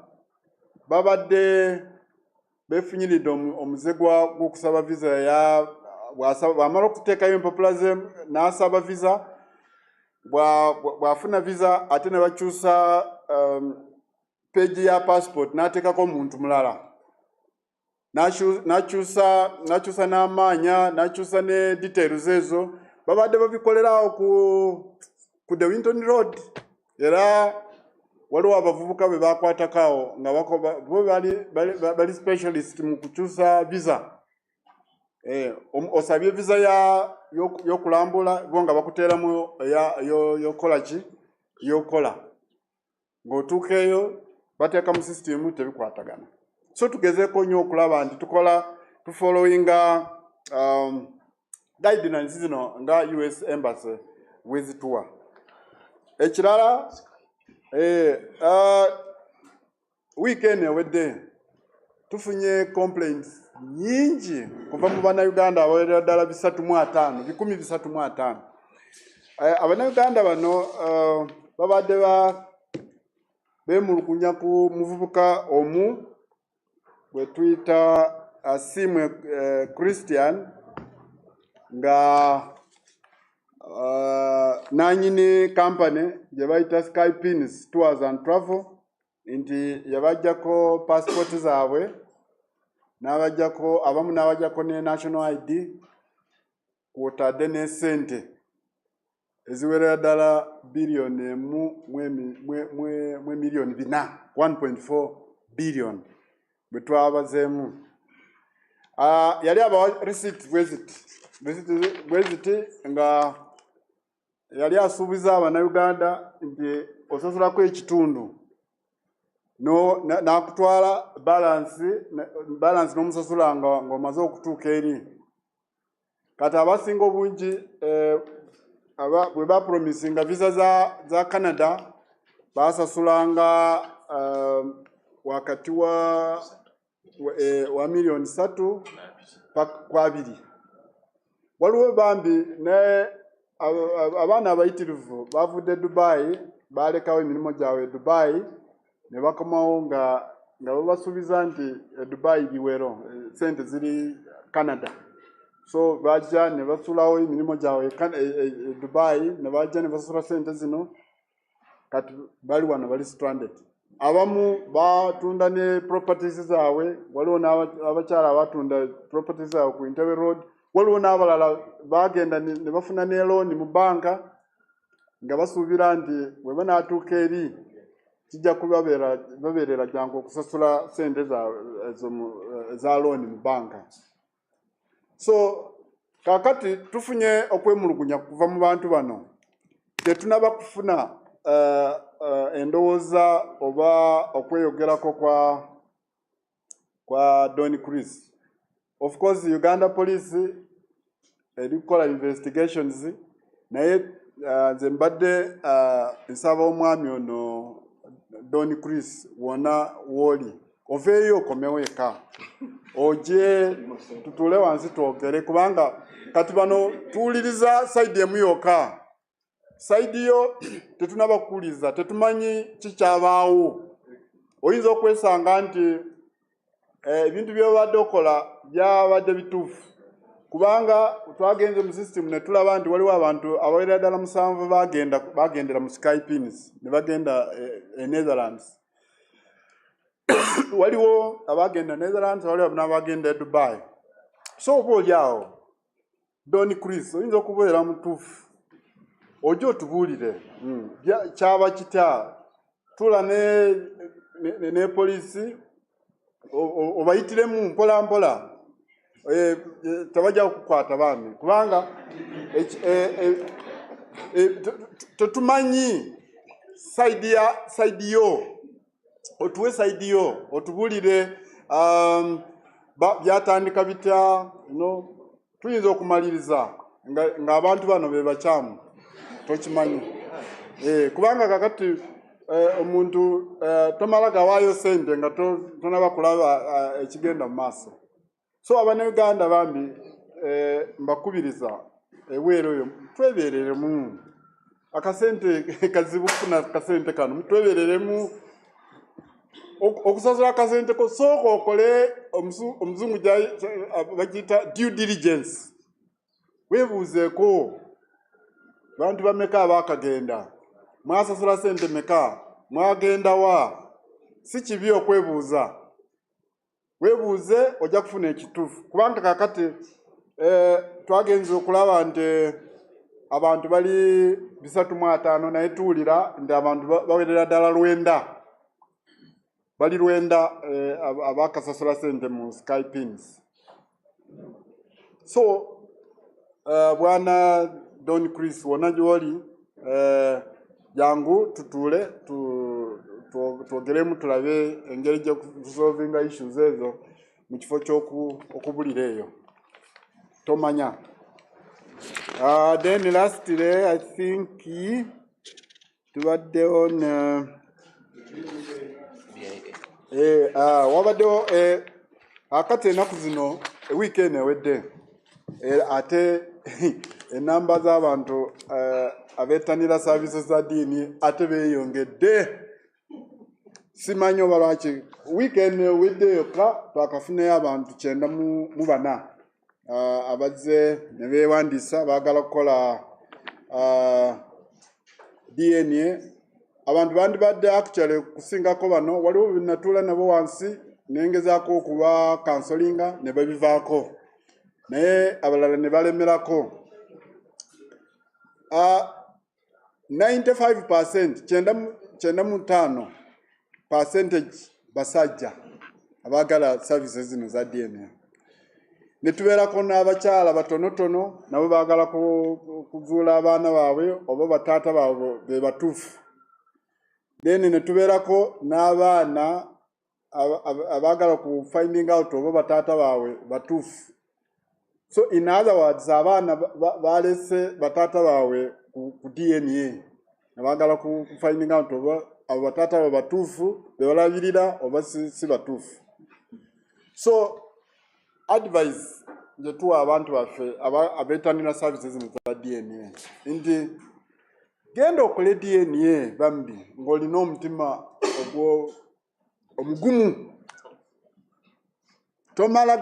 babadde befunyiridde omuze gw'okusaba visa bw'amala okuteekayo empapula ze n'asaba visa, bw'afuna visa ate ne bakyusa page ya passport n'ateekako omuntu mulala. N'akyusa n'amaanya, n'akyusa ne details ezo. Babadde babikolerawo ku the Winton Road. Era waliwo abavubuka be bakwatakawo nga bo bali specialist mu kukyusa visa. Osabye visa y'okulambula bo nga bakuteeramu y'okola ki? Y'okola. Ng'otuuka eyo bateeka mu system tebikwatagana. So tugezeeko nnyo okulaba nti tufollowinga guidelines zino nga US Embassy wezituwa. Ekirala weekend ewedde tufunye complaints nyingi kuva mu bannayuganda abawerera ddala 335. Abannayuganda bano babadde beemulugunya ku muvubuka omu bwe tuyita Asimwe Christian nga nanyini company gye bayita Skypins Tours and Travel nti yabajjako passport zaabwe n'abajjako abamu n'abajjako ne national ID kw'otadde ne ssente eziwerera ddala biliyoni emu mu miliyoni 4 1.4 billion bwe twabazeemu. Yali abawa receipt bweziti nga yali asuubiza Abannayuganda nti osasulako ekitundu n'akutwala balance n'omusasula ng'omaze okutuuka eri. Kati abasinga obungi bwe bapromisinga visa za Canada basasulanga wakati wa miliyoni 3 kwa 2. Waliwo bambi abaana abayitirivu bavudde Dubai balekawo emirimu gyabwe Dubai ne bakomawo nga babasuubiza nti Dubai biwero sente ziri Canada. So bajja ne basulawo emirimu gyabwe Dubai ne bajja ne basula sente zino kati bali wano bali stranded. Abamu batunda ne properties zaabwe, waliwo n'abakyala abatunda properties zaabwe ku Entebbe Road, waliwo n'abalala bagenda ne bafuna ne loan mu banka nga basuubira nti bwe banaatuuka eri kijja kubabeerera jangu okusasula sente za loan mu banka. So kakati tufunye okwemulugunya kuva mu bantu bano tetunaba kufuna endowooza oba okweyogerako kwa Don Chris. Of course Uganda Police erikola investigations naye nze mbadde nsaba omwami ono Don Chris wona woli oveeyo okomewo eka oje tutule wansi twogere kubanga kati bano tuwuliriza side emu yokka. Side yo tetunaba kukuliza tetumanyi kikyabaawo. Oyinza okwesanga nti ebintu by'obadde okola byabadde bituufu kubanga twagenze mu system ne tulaba nti waliwo abantu abawerera ddala 7 bagendera mu Skypins ne bagenda Netherlands. Waliwo abagenda Netherlands, waliwo n'abagenda Dubai. So oba olyawo Don Chris oyinza okubeera mutuufu ojo otubuulire kyaba kitya tula ne polisi obayitiremu mpola mpola tabajja okukwata baami kubanga tetumanyi side yo otuwe side yo otubuulire byatandika bitya tuyinza okumaliriza nga abantu bano be bakyamu tokimanyi kubanga kakati omuntu tomala gawaayo sente nga tonaba kulaba ekigenda mu maaso. So Abannayuganda bambi mbakubiriza eweero eyo twebeereremu akasente kazibu kufuna akasente kano mutwebeereremu okusasula akasente ko sooka okole omuzungu bagiyita due diligence. Weebuuzeeko bantu bameka abaakagenda mwasasula sente meka mwagenda wa si kibi okwebuuza. Weebuuze ojja kufuna ekituufu kubanga kakati twagenze okulaba nti abantu bali 350 naye tuwulira nti abantu bawerera ddala 9 bali 9 abakasasula sente mu Skypins. So bwana Don Chris wona gy'oli jangu tutule twogeremu tulabe engeri gye kusolvinga issues ezo mu kifo ky'okubulira eyo tomanya. Then lastly I think tubadde on wabaddewo akati ennaku zino weekend ewedde ate enamba z'abantu abeetanira services za ddiini ate beeyongedde. Simanyi oba lwaki weekend ewedde yokka twakafuneyo abantu 94 abazze ne beewandiisa baagala kukola DNA. Abantu bandibadde actually kusingako bano waliwo binatuula nabo wansi nengezaako okuba counselinga ne babivaako naye abalala ne balemerako. 95% 95% basajja abagala services zino za DNA. Ne tubeerako n'abakyala batonotono nabo baagala kuzuula abaana baabwe oba bataata baabwe be batuufu. Then ne tubeerako n'abaana abagala ku finding out oba bataata baabwe batuufu. So in other words, abaana balese bataata baabwe ku DNA abagala ku finding out oba bataata baabwe batuufu be balabirira oba si batuufu. So advice je tuwa abantu baffe abetanira services za DNA nti genda okole DNA bambi ng'olina omutima omugumu tomala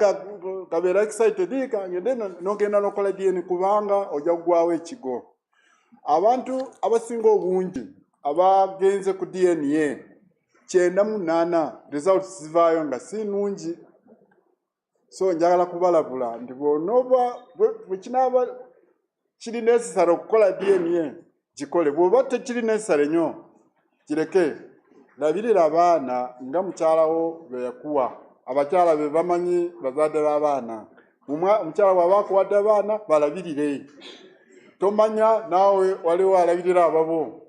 gabeera excited ngende nogenda nokola DNA kubanga ojja kugwawo ekigo. Abantu abasinga obungi abagenze ku DNA 98 results zivaayo nga si nungi. So njagala kubalabula nti bw'onooba bwekinaaba kiri necessary okukola DNA gikole, bw'oba tekiri necessary nnyo kireke. Labirira abaana nga mukyalawo be yakuwa. Abakyala be bamanyi bazadde b'abaana. Omukyala bw'aba akuwadde abaana balabirire. Tomanya naawe waliwo alabirira ababo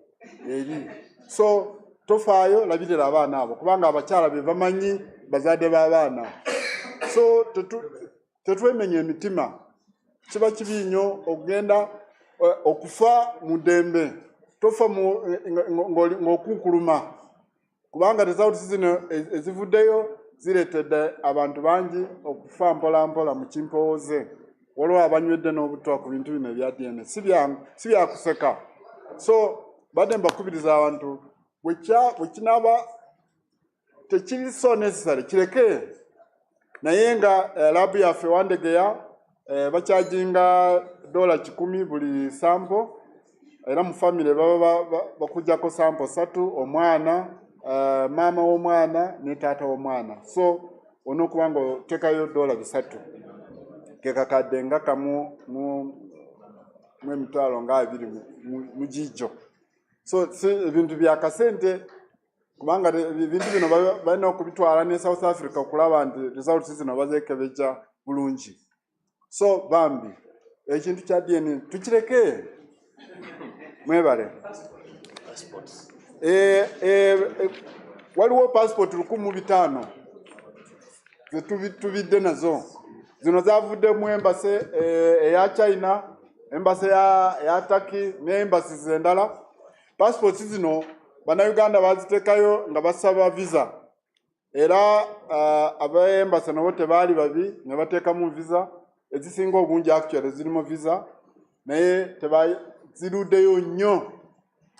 eri. So tofaayo labirira abaana abo kubanga abakyala be bamanyi bazadde b'abaana. So tetwemenye emitima. Kiba kibi nnyo okugenda okufa mu ddembe. Tofa ng'okunkuluma. Kubanga results zino ezivuddeyo zireetedde abantu bangi okufa mpola mpola mu kimpooze. Waliwo abanywedde n'obutwa ku bintu bino ebya DNA. Si byakuseka. So badde mbakubiriza abantu bwekinaaba tekiri so necessary kireke. Naye nga labu yaffe Wandegeya bakyajinga $10 buli sample era mu family baba bakujjako sample 3 omwana maama w'omwana ne taata w'omwana. So onokuba nga otekayo $3 ke kakadde nga kamu mu emitwalo nga 2 mu jijjo. So ebintu bya kasente kubanga ebintu bino balina okubitwala ne South Africa okulaba nti results zino bazeekebejja bulungi. So bambi ekintu kya DNA tukireke mwebale. Waliwo passport 1500 tubidde nazo. Zino zavudde mu embassy eya China, embassy ya Turkey ne embassy endala. Passports zino Bannayuganda bazitekayo nga basaba visa. Era abaembassy nabo tebaali babi ne bateekamu visa. Ezisinga obungi actually zirimo visa naye ziruddeyo nnyo.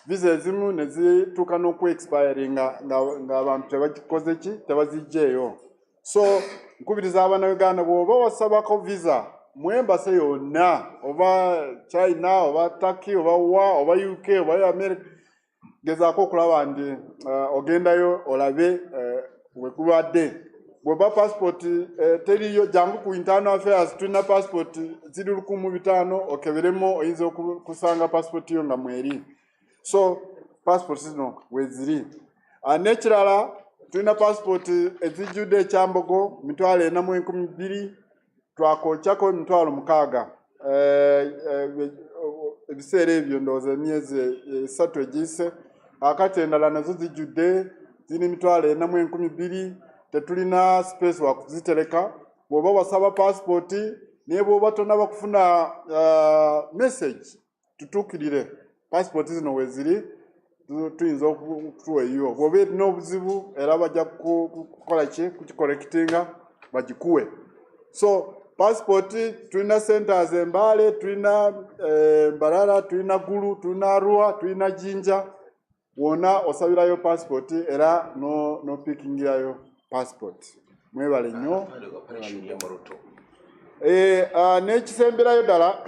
Visa ezimu ne zituuka n'oku-expiringa nga abantu tebagikoze ki tebazijjeeyo. So nkubiriza Abannayuganda bw'oba wasabako visa mu embassy yonna oba China oba Turkey oba UK oba America gezaako okulaba nti ogendayo olabe wekubadde. Bw'oba passport teriyo jangu ku internal affairs tulina passport ziri 1500 okeberemo oyinza okusanga passport yo nga mweri. So passport zino weziri. N'ekirala tulina passport ezijjudde ekyambogo 4,012 twakokyako 6,000. Ebiseera ebyo ndowooza emyezi 3 egiyise. Akati endala nazo zijjudde ziri 4,012. Tetulina space wa kuzitereka. Bw'oba wasaba passport naye bw'oba tonnaba kufuna message tutuukirire. Passport zino weziri tuyinza okutuwa eyo. Bw'oba erina obuzibu era bajja kukola ki kukikollectinga bagikuwe. So passport tulina centers Mbale, tulina Mbarara, tulina Gulu, tulina Arua, tulina Jinja. Wona osabirayo passport era no pickingirayo passport. Mwebale nnyo. N'ekisemberayo ddala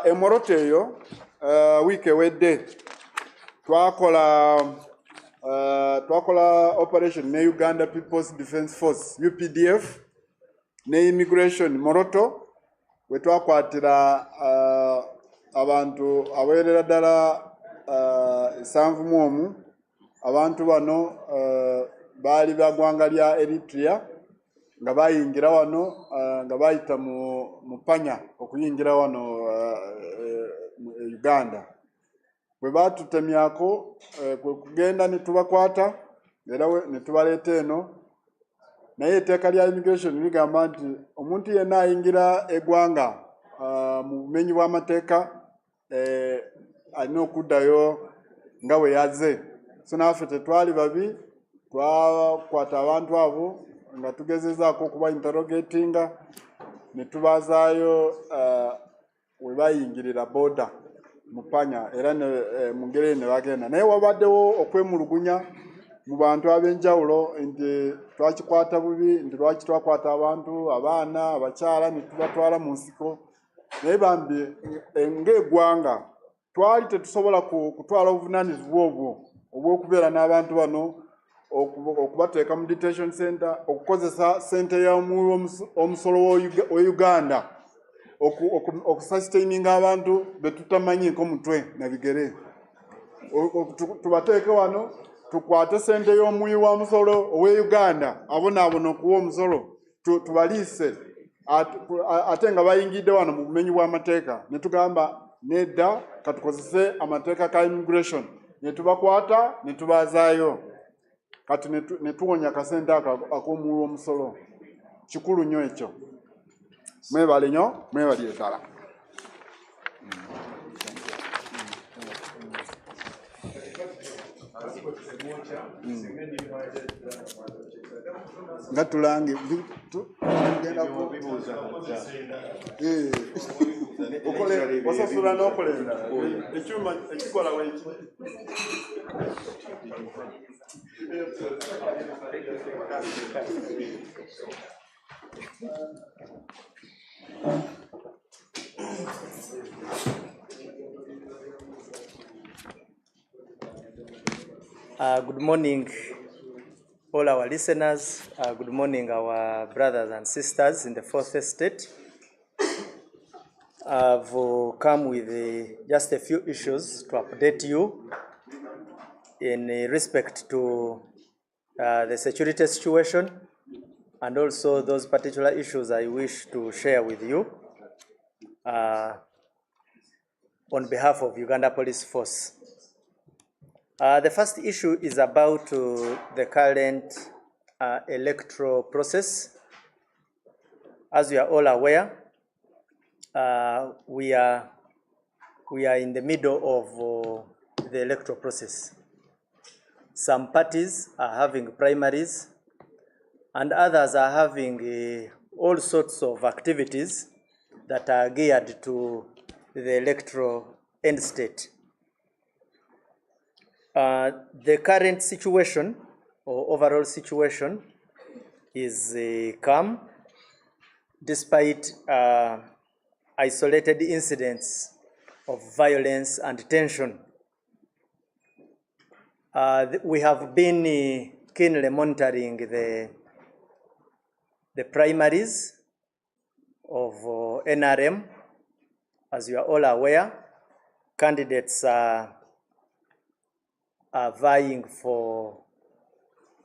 Emoroto eyo week ewedde twakola twakola operation ne Uganda People's Defence Force UPDF ne immigration Moroto we twakwatira abantu abawerera ddala 7 abantu bano baali bagwanga lya Eritrea nga bayingira wano nga bayita mu panya okuyingira wano Uganda bwe batutemyako kwe kugenda ne tubakwata era ne tubaleeta eno naye etteeka lya immigration ligamba nti omuntu yenna ayingira eggwanga mu bumenyi bw'amateeka alina okuddayo nga bwe yazze. So naffe tetwali babi, twakwata abantu abo nga tugezezaako okuba interrogatinga ne tubazaayo we bayingirira border mu panya era mu ngeri ne bagenda. Naye wabaddewo okwemulugunya mu bantu ab'enjawulo nti twakikwata bubi, nti lwaki twakwata abantu abaana abakyala ne tubatwala mu nsiko. Naye bambi ng'eggwanga twali tetusobola kutwala obuvunaanyizibwa obwo obw'okubeera n'abantu bano okubateeka mu detention center, okukozesa ssente y'omusolo wa Uganda okusustaininga abantu be tutamanyiiko mutwe na bigere. Tubateeke wano tukwate ssente y'omuwi wa musolo owa Uganda abonaabona okuwa omusolo tubaliise ate nga bayingidde wano mu bumenyi bw'amateeka. Ne tugamba nedda katukozese amateeka ka immigration ne tubakwata ne tubazaayo kati ne tuwonya akasente ak'omuwi w'omusolo. Kikulu nnyo ekyo. Mwebale nnyo, mwebalire ddala. Nga tulange tugenda kubibuuza okole wasasula n'okolenda ekyuma ekikola weeki Good morning, all our listeners. Good morning, our brothers and sisters in the fourth estate. I've come with just a few issues to update you in respect to the security situation and also those particular issues I wish to share with you on behalf of Uganda Police Force. The first issue is about the current electoral process. As you are all aware, we are in the middle of the electoral process. Some parties are having primaries, and others are having all sorts of activities that are geared to the electoral end state. The current situation or overall situation is calm despite isolated incidents of violence and tension. We have been keenly monitoring the primaries of NRM. As you are all aware, candidates are vying for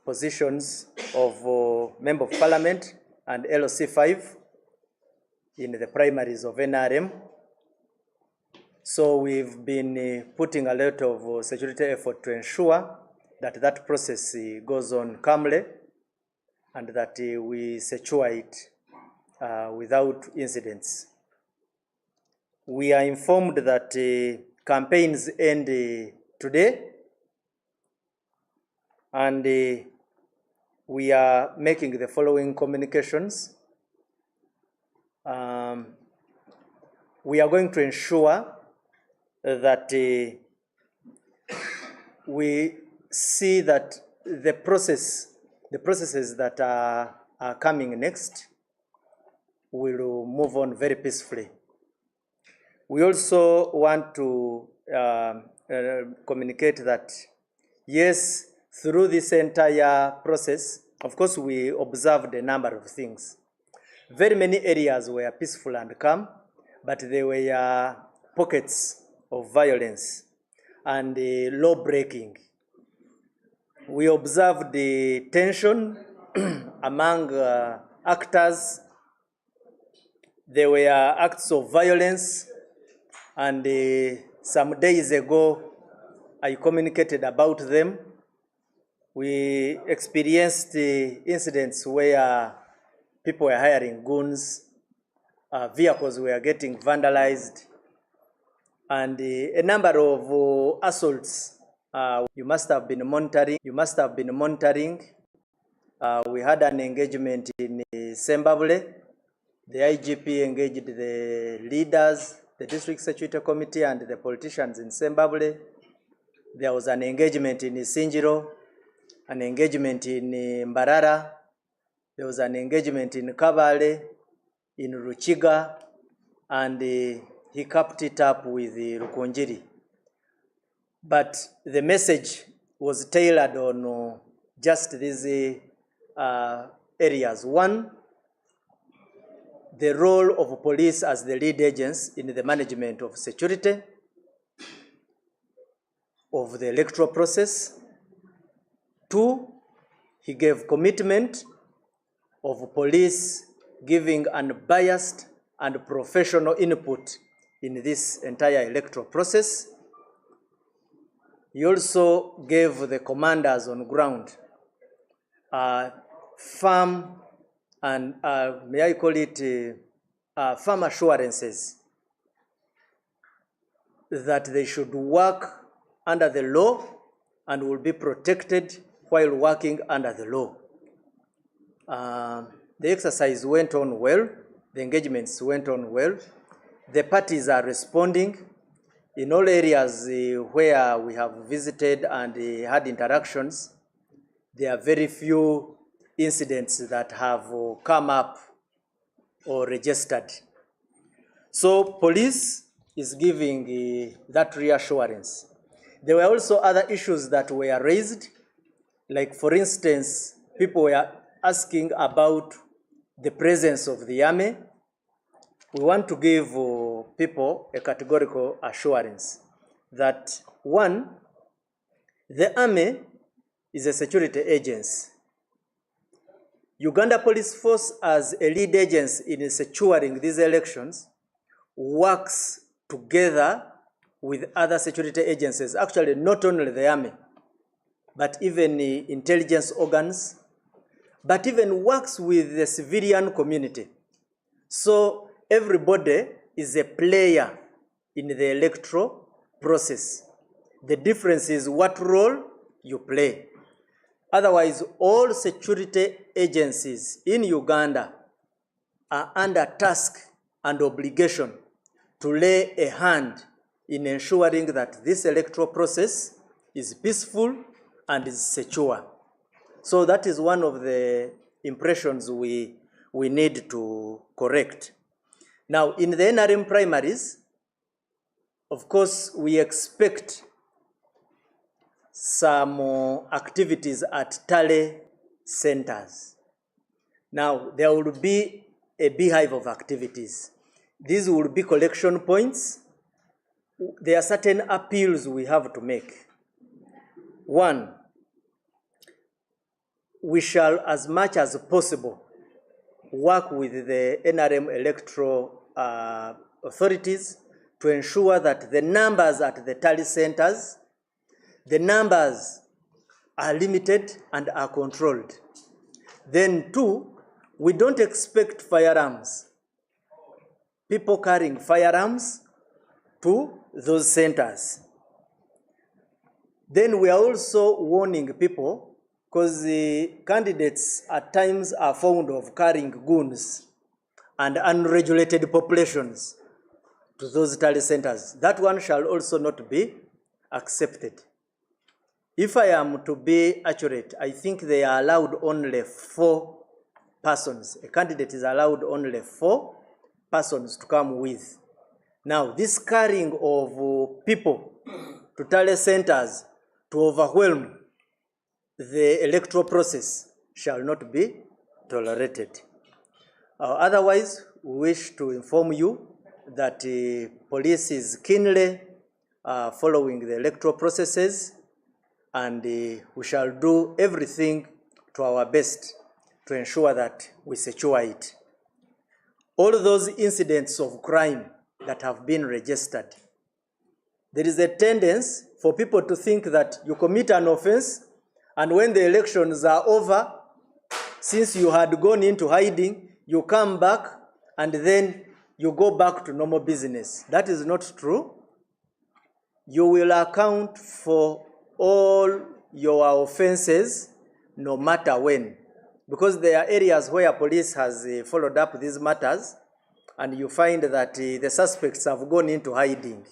positions of Member of Parliament and LC5 in the primaries of NRM. So we've been putting a lot of security effort to ensure that that process goes on calmly and that we secure it without incidents. We are informed that campaigns end today, and we are making the following communications. We are going to ensure that we see that the processes that are coming next will move on very peacefully. We also want to communicate that, yes, through this entire process, of course, we observed a number of things. Very many areas were peaceful and calm, but there were pockets of violence and law breaking. We observed the tension among actors. There were acts of violence, and some days ago I communicated about them. We experienced incidents where people were hiring goons, vehicles were getting vandalized, and a number of assaults. You must have been monitoring. We had an engagement in Sembabule. The IGP engaged the leaders, the District Security Committee, and the politicians in Sembabule. There was an engagement in Sinjiro, an engagement in Mbarara. There was an engagement in Kabale, in Ruchiga, and he capped it up with Rukunjiri. But the message was tailored on just these areas. One, the role of police as the lead agents in the management of security, of the electoral process. Two, he gave commitment of police giving unbiased and professional input in this entire electoral process. He also gave the commanders on ground firm and, may I call it, firm assurances that they should work under the law and will be protected while working under the law. The exercise went on well, the engagements went on well. The parties are responding. In all areas where we have visited and had interactions, there are very few incidents that have come up or registered. So police is giving that reassurance. There were also other issues that were raised, like for instance, people were asking about the presence of the army. We want to give people a categorical assurance that one, the army is a security agency. Uganda Police Force as a lead agency in securing these elections works together with other security agencies, actually not only the army, but even the intelligence organs, but even works with the civilian community. So everybody is a player in the electoral process. The difference is what role you play. Otherwise, all security agencies in Uganda are under task and obligation to lay a hand in ensuring that this electoral process is peaceful and is secure. So that is one of the impressions we need to correct. Now, in the NRM primaries, of course, we expect some activities at tally centers. Now, there will be a beehive of activities. These will be collection points. There are certain appeals we have to make. One, we shall, as much as possible, work with the NRM electoral authorities to ensure that the numbers at the tally centers, the numbers are limited and are controlled. Then two, we don't expect firearms. People carrying firearms to those centers. Then we are also warning people, because the candidates at times are found of carrying guns and unregulated populations to those tally centers. That one shall also not be accepted. If I am to be accurate, I think they are allowed only 4 persons. A candidate is allowed only 4 persons to come with. Now, this carrying of people to tally centers to overwhelm the electoral process shall not be tolerated. Otherwise, we wish to inform you that police is keenly following the electoral processes, and we shall do everything to our best to ensure that we secure it. All those incidents of crime that have been registered, there is a tendency for people to think that you commit an offense, and when the elections are over, since you had gone into hiding, you come back and then you go back to normal business. That is not true. You will account for all your offenses no matter when, because there are areas where police has followed up these matters, and you find that the suspects have gone into hiding.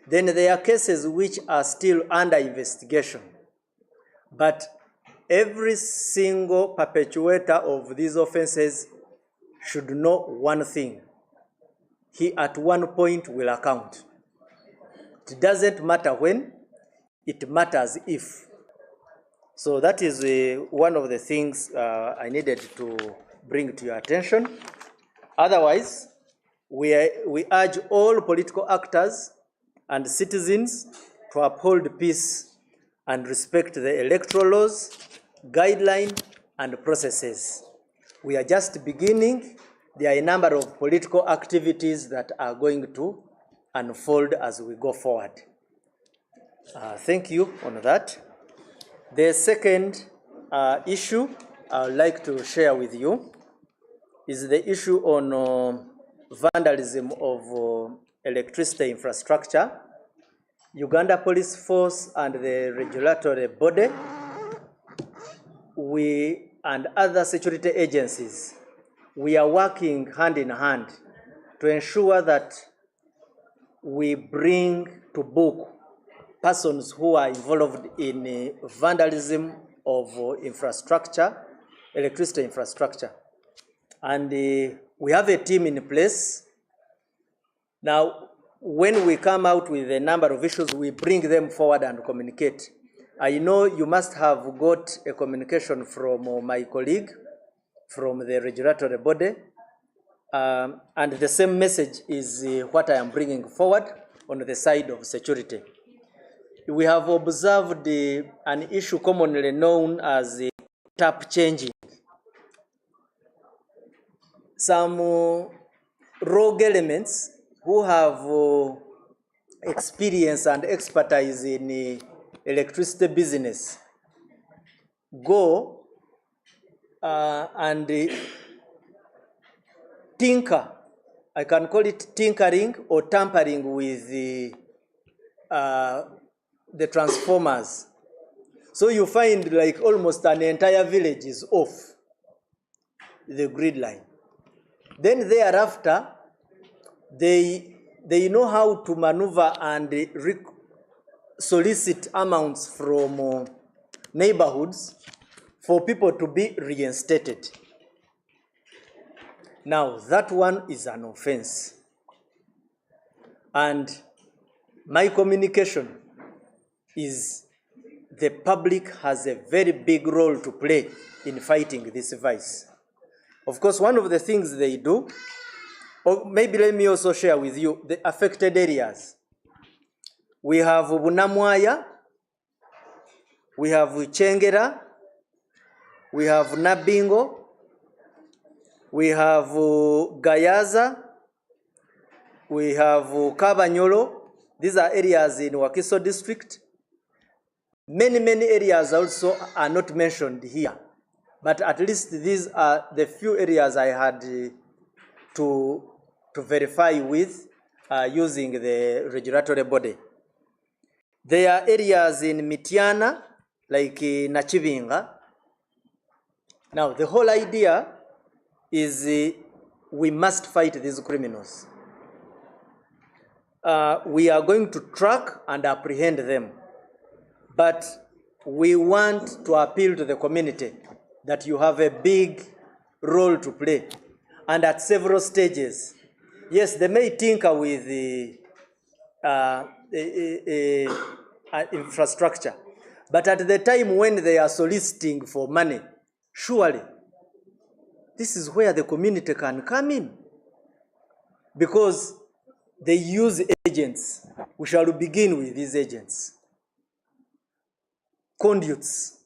Then there are cases which are still under investigation. But every single perpetrator of these offenses should know one thing: he at one point will account. It doesn't matter when, it matters if. So that is one of the things I needed to bring to your attention. Otherwise, we urge all political actors and citizens to uphold peace and respect the electoral laws, guidelines, and processes. We are just beginning. There are a number of political activities that are going to unfold as we go forward. Thank you on that. The second issue I would like to share with you is the issue on vandalism of electricity infrastructure. Uganda Police Force and the regulatory body, we and other security agencies, we are working hand in hand to ensure that we bring to book persons who are involved in vandalism of infrastructure, electricity infrastructure. And we have a team in place. Now, when we come out with a number of issues, we bring them forward and communicate. I know you must have got a communication from my colleague from the regulatory body, and the same message is what I am bringing forward on the side of security. We have observed an issue commonly known as tap changing. Some rogue elements who have experience and expertise in electricity business go and tinker. I can call it tinkering or tampering with the transformers. So you find like almost an entire village is off the grid line. Then thereafter, they know how to maneuver and solicit amounts from neighborhoods for people to be reinstated. Now, that one is an offense. And my communication is the public has a very big role to play in fighting this vice. Of course, one of the things they do, or maybe let me also share with you the affected areas. We have Bunamwaya, we have Chengera, we have Nabingo, we have Gayaza, we have Kabanyolo. These are areas in Wakiso district. Many areas also are not mentioned here. But at least these are the few areas I had to verify with using the regulatory body. There are areas in Mitiana, like Nachivinga. Now, the whole idea is we must fight these criminals. We are going to track and apprehend them. But we want to appeal to the community that you have a big role to play. And at several stages, yes, they may tinker with the infrastructure, But at the time when they are soliciting for money, surely this is where the community can come in, because they use agents. We shall begin with these agents, conduits,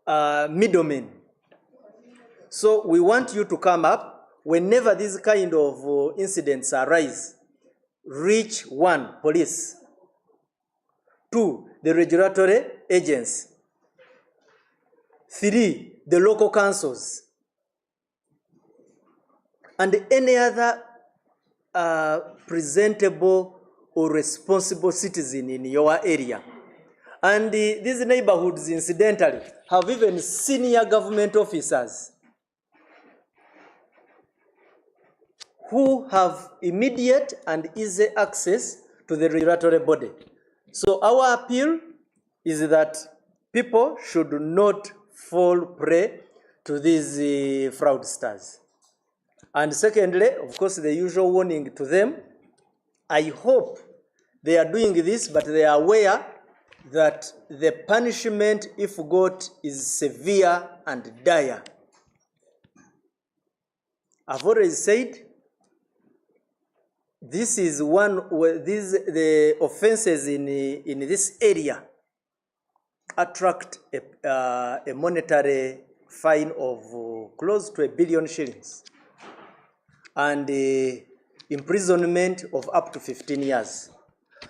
middlemen. So we want you to come up whenever these kind of incidents arise. Reach 1, police; 2, the regulatory agents; 3, the local councils; and any other presentable or responsible citizen in your area. And these neighborhoods, incidentally, have even senior government officers who have immediate and easy access to the regulatory body. So our appeal is that people should not fall prey to these fraudsters. And secondly, of course, the usual warning to them. I hope they are doing this, but they are aware that the punishment, if got, is severe and dire. I've already said, this is the offenses in this area attract a monetary fine of close to 1 billion shillings and imprisonment of up to 15 years.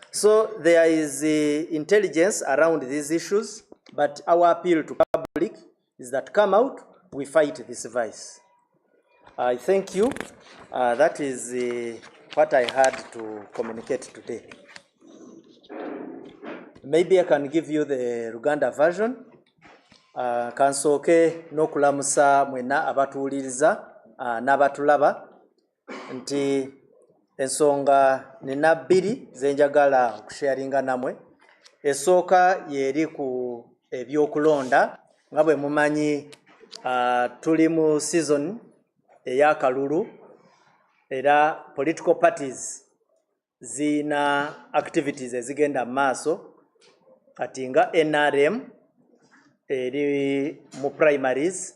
So there is intelligence around these issues, but our appeal to public is that come out, we fight this vice. I thank you. That is what I had to communicate today. Maybe I can give you the Luganda version. Kansoke n'okulamusa mwena abatuwuliriza n'abatulaba nti ensonga nina 2 zenjagala okusharinga namwe. Esooka yeri ku ebyokulonda nga bwe mumanyi tuli mu season eyakalulu era political parties zina activities ezigenda maaso kati nga NRM eri mu primaries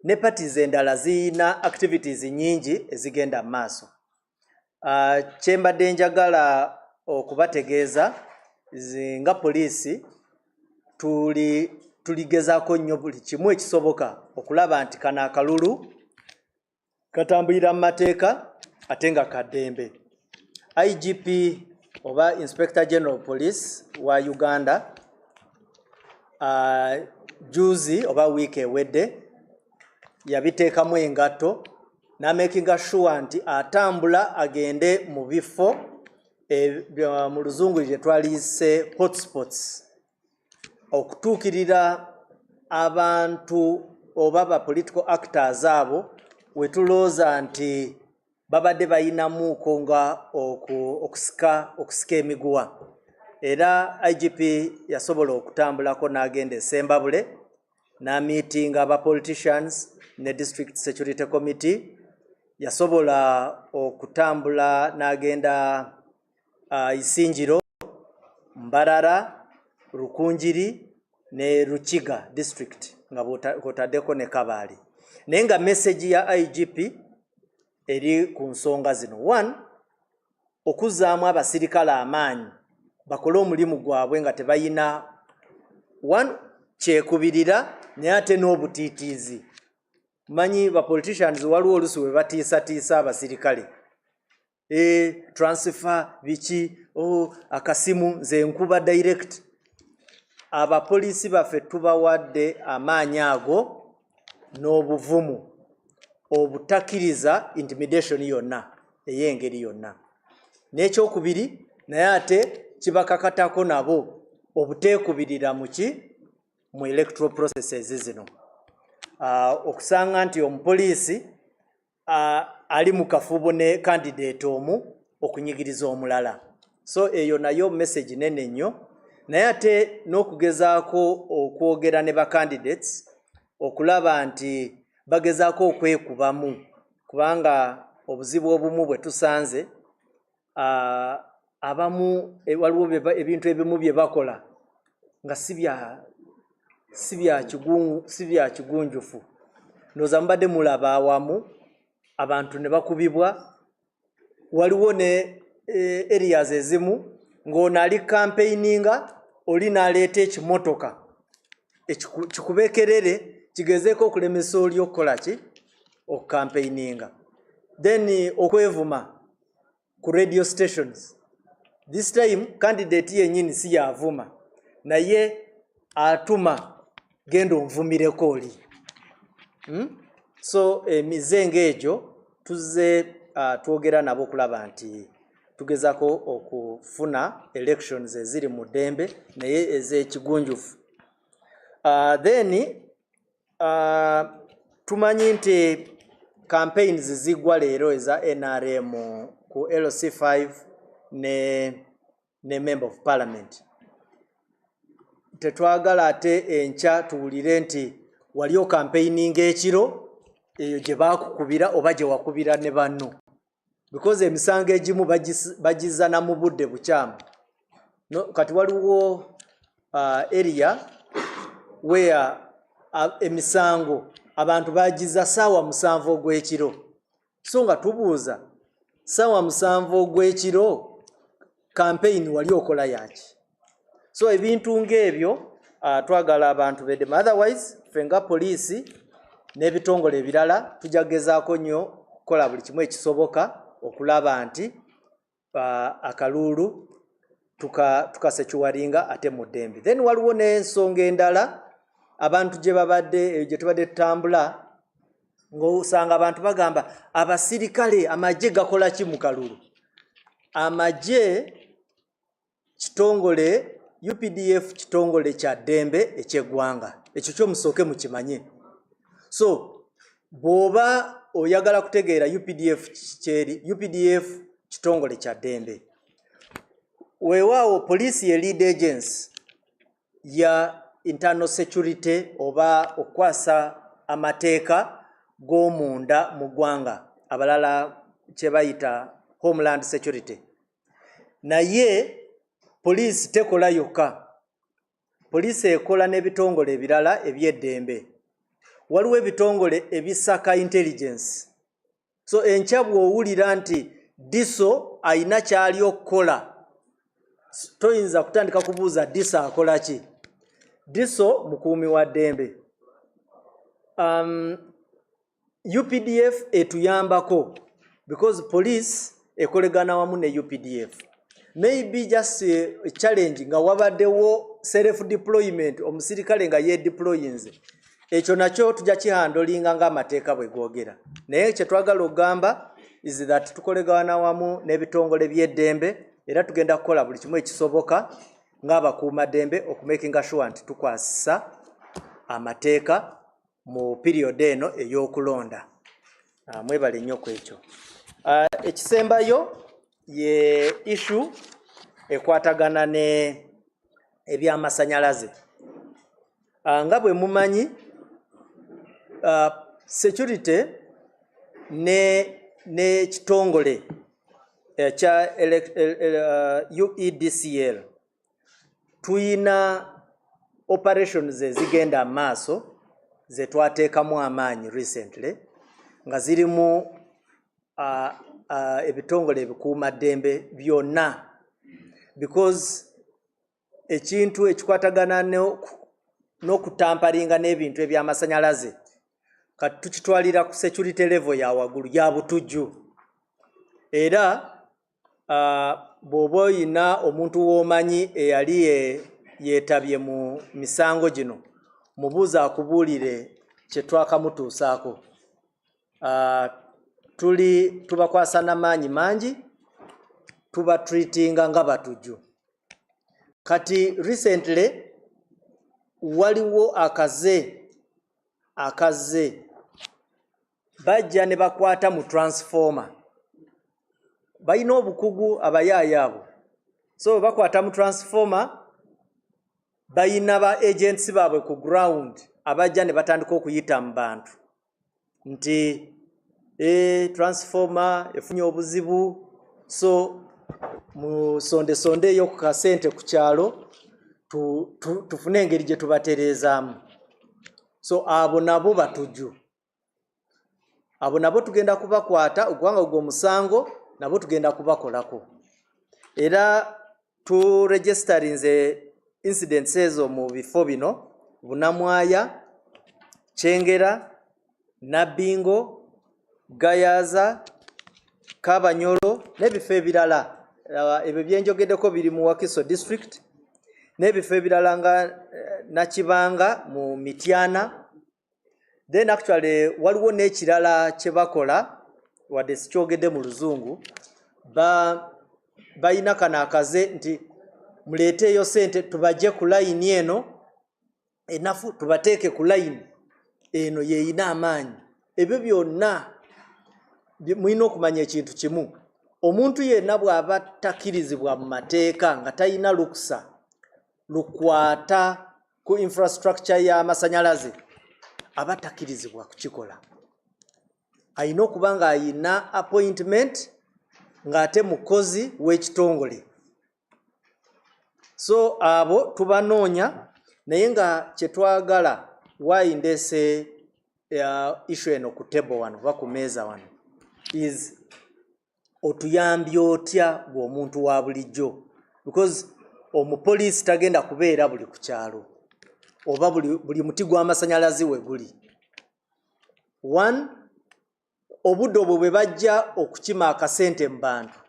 ne parties endala zina activities nyingi ezigenda maaso. Kyembadde njagala okubategeeza nga poliisi tuligezaako nnyo buli kimu ekisoboka okulaba nti kano akalulu katambulira mu mateeka ate nga kaddembe. IGP oba Inspector General Police wa Uganda juzi oba wiiki ewedde yabiteekamu engatto n'amakinga sure nti atambula agende mu bifo mu luzungu gye twaliyise hotspots okutuukirira abantu oba ba political actors abo wetulooza nti babadde bayinamuuko nga okusika emiguwa. Era IGP yasobola okutambulako n'agenda e Sembabule n'amiitinga aba politicians ne District Security Committee. Yasobola okutambula n'agenda Isinjiro, Mbarara, Rukunjiri ne Rukiga District nga kwotaddeko ne Kabaali. Naye nga message ya IGP eri ku nsonga zino. 1, okuzzaamu abasirikale amaanyi bakole omulimu gwabwe nga tebayina 1 kyekubirira naye ate n'obutiitiizi. Manyi ba politicians waliwo olusi we batiisatiisa abasirikale. Transfer biki, akasimu nze nkuba direct. Abapoliisi baffe tubawadde amaanyi ago n'obuvumu obutakkiriza intimidation yonna ey'engeri yonna. N'ekyokubiri naye ate kibakakatako nabo obuteekubirira mu electoral processes zino. Okusanga nti omupoliisi ali mu kafubo ne candidate omu okunyigiriza omulala. So eyo nayo message nene nnyo. Naye ate n'okugezaako okwogera ne ba candidates okulaba nti bagezaako okwekubamu kubanga obuzibu obumu bwe tusanze abamu waliwo ebintu ebimu bye bakola nga si bya kigunjufu. Ndoza mbadde mulaba awamu abantu ne bakubibwa, waliwo ne areas ezimu ng'ono ali campaigninga oli n'aleeta ekimotoka kikubekerere kigezeeko okulemesa oli okukola ki okucampaigninga. Then okwevuma ku radio stations. This time candidate yennyini si yavuma naye atuma genda onvumireko oli. So emizengo egyo tuzze twogera nabo okulaba nti tugezako okufuna elections eziri mu ddembe naye ez'ekigunjufu. Then tumanyi nti campaigns zigwa leero eza NRM ku LC5 ne Member of Parliament. Tetwagala ate enkya tuwulire nti waliyo campaigning ekiro eyo gye bakukubira oba gye wakubira ne banno, because emisango egimu bagizana mu budde bukyamu. Kati waliwo area where emisango abantu bagiza ssaawa 7 ogw'ekiro. So nga tubuuza ssaawa 7 ogw'ekiro campaign wali okola yaki? So ebintu ng'ebyo twagala abantu beddemu. Otherwise fenga poliisi n'ebitongole ebirala tujagezaako nnyo kukola buli kimu ekisoboka okulaba nti akalulu tukasekiwalinga ate mu ddembe. Then waliwo n'ensonga endala abantu gye tubadde tutambula ng'osanga abantu bagamba abasirikale amagye gakola ki mu kalulu. Amagye kitongole, UPDF kitongole kya ddembe eky'eggwanga. Ekyo kyomusooke mukimanye. So bw'oba oyagala kutegeera UPDF kyeri, UPDF kitongole kya ddembe. Weewaawo poliisi ye lead agency ya internal security oba okwasa amateeka g'omunda mu ggwanga, abalala kye bayita homeland security. Naye poliisi tekola yokka. Poliisi ekola n'ebitongole ebirala eby'eddembe. Waliwo ebitongole ebisaka intelligence. So enkya bw'owulira nti diso ayina kyali okukola, toyinza kutandika kubuuza diso akola ki. Diso mukuumi wa ddembe. UPDF etuyambako because police ekolegana wamu ne UPDF. Maybe just a challenge nga wabaddewo self deployment, omusirikale nga ye deployinze. Ekyo nakyo tujja kihandolinga ng'amateeka bwe googera. Naye kye twagala okugamba is that tukolegana wamu n'ebitongole by'eddembe era tugenda kukola buli kimu ekisoboka ng'abakuumaddembe okumakinga sure nti tukwasisa amateeka mu period eno ey'okulonda. Mwebale nnyo ku ekyo. Ekisembayo ye issue ekwatagana ne eby'amasanyalaze. Nga bwe mumanyi security ne kitongole kya UEDCL tuyina operations ezigenda amaaso ze twateekamu amaanyi recently nga zirimu ebitongole ebikuumaddembe byonna, because ekintu ekikwatagana n'okutampalinga n'ebintu eby'amasanyalaze kati tukitwalira ku security level ya waggulu ya butujju. Era bw'oba oyina omuntu w'omanyi eyali yeetabye mu misango gino, mubuuza akubuulire kye twakamutuusaako. Tubakwasa n'amaanyi mangi, tubatreatinga nga batujju. Kati recently waliwo akaze bajja ne bakwata mu transformer. Bayina obukugu abayaaye abo. So bakwata mu transformer, bayina ba agents baabwe ku ground abajja ne batandika okuyita mu bantu nti transformer efunye obuzibu, so mu sonde eyo ku kasente ku kyalo tufune engeri gye tubatereezaamu. So abo nabo batuju, abo nabo tugenda kubakwata ogwanga ogwo omusango, nabo tugenda kubakolako. Era turegisterinze incidents ezo mu bifo bino: Bunamwaya, Kyengera, Nabbingo, Gayaza, Kabanyolo n'ebifo ebirala. Ebyo byenjogeddeko biri mu Wakiso district, n'ebifo ebirala nga Nakibanga mu Mityana. Then actually waliwo n'ekirala kye bakola, wadde sikyogedde mu Luzungu, bayina kano akaze nti muleeteeyo sente tubajje ku layini eno enafu, tubateeke ku layini eno yeeyina amaanyi. Ebyo byonna mulina okumanya ekintu kimu: omuntu yenna bw'aba takkirizibwa mu mateeka nga talina lukusa lukwata ku infrastructure y'amasannyalaze, aba takkirizibwa kukikola. Ayina okuba nga ayina appointment ng'ate mukozi w'ekitongole. So abo tubanoonya, naye nga kye twagala wayindeese issue eno ku table wano oba ku meeza wano is otuyambye otya gw'omuntu wa bulijjo, because omupoliisi tagenda kubeera buli ku kyalo oba buli muti gw'amasannyalaze we guli. One, obudde obwo bwe bajja okukima akasente mu bantu,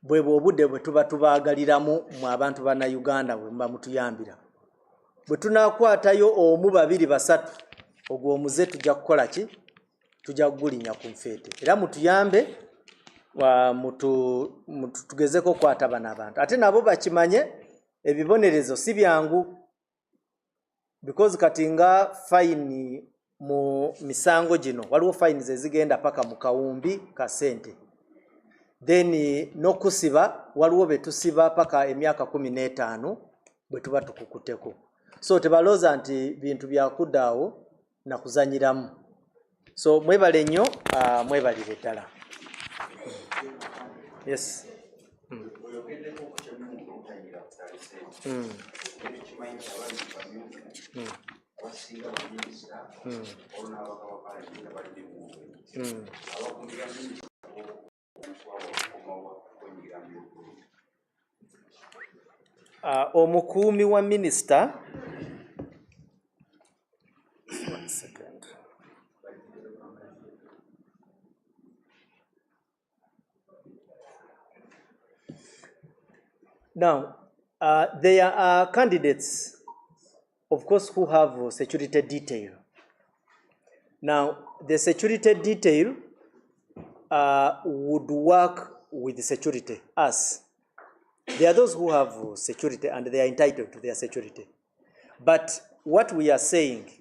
bwe obudde bwe tuba tubaagaliramu mu abantu bannayuganda bwe muba mutuyambira. Bwe tunaakwatayo omu, babiri, basatu, ogwo omuze tujja kukola ki? Tujja kugulinya ku nfeete. Era mutuyambe tugezeko okukwata bano abantu. Ate nabo bakimanye ebibonerezo si byangu, because kati nga fayini mu misango gino waliwo fayini zezigenda paka mu kawumbi ka sente. Then n'okusiba waliwo betusiba paka emyaka 15 bwe tuba tukukuteko. So tebalooza nti bintu byakuddaawo na kuzanyiramu. So mwebale nnyo, mwebalire ddala. Yes. Omukuumi wa minisita, one second. Now, there are candidates, of course, who have security detail. Now, the security detail would work with security, us. There are those who have security and they are entitled to their security. But what we are saying,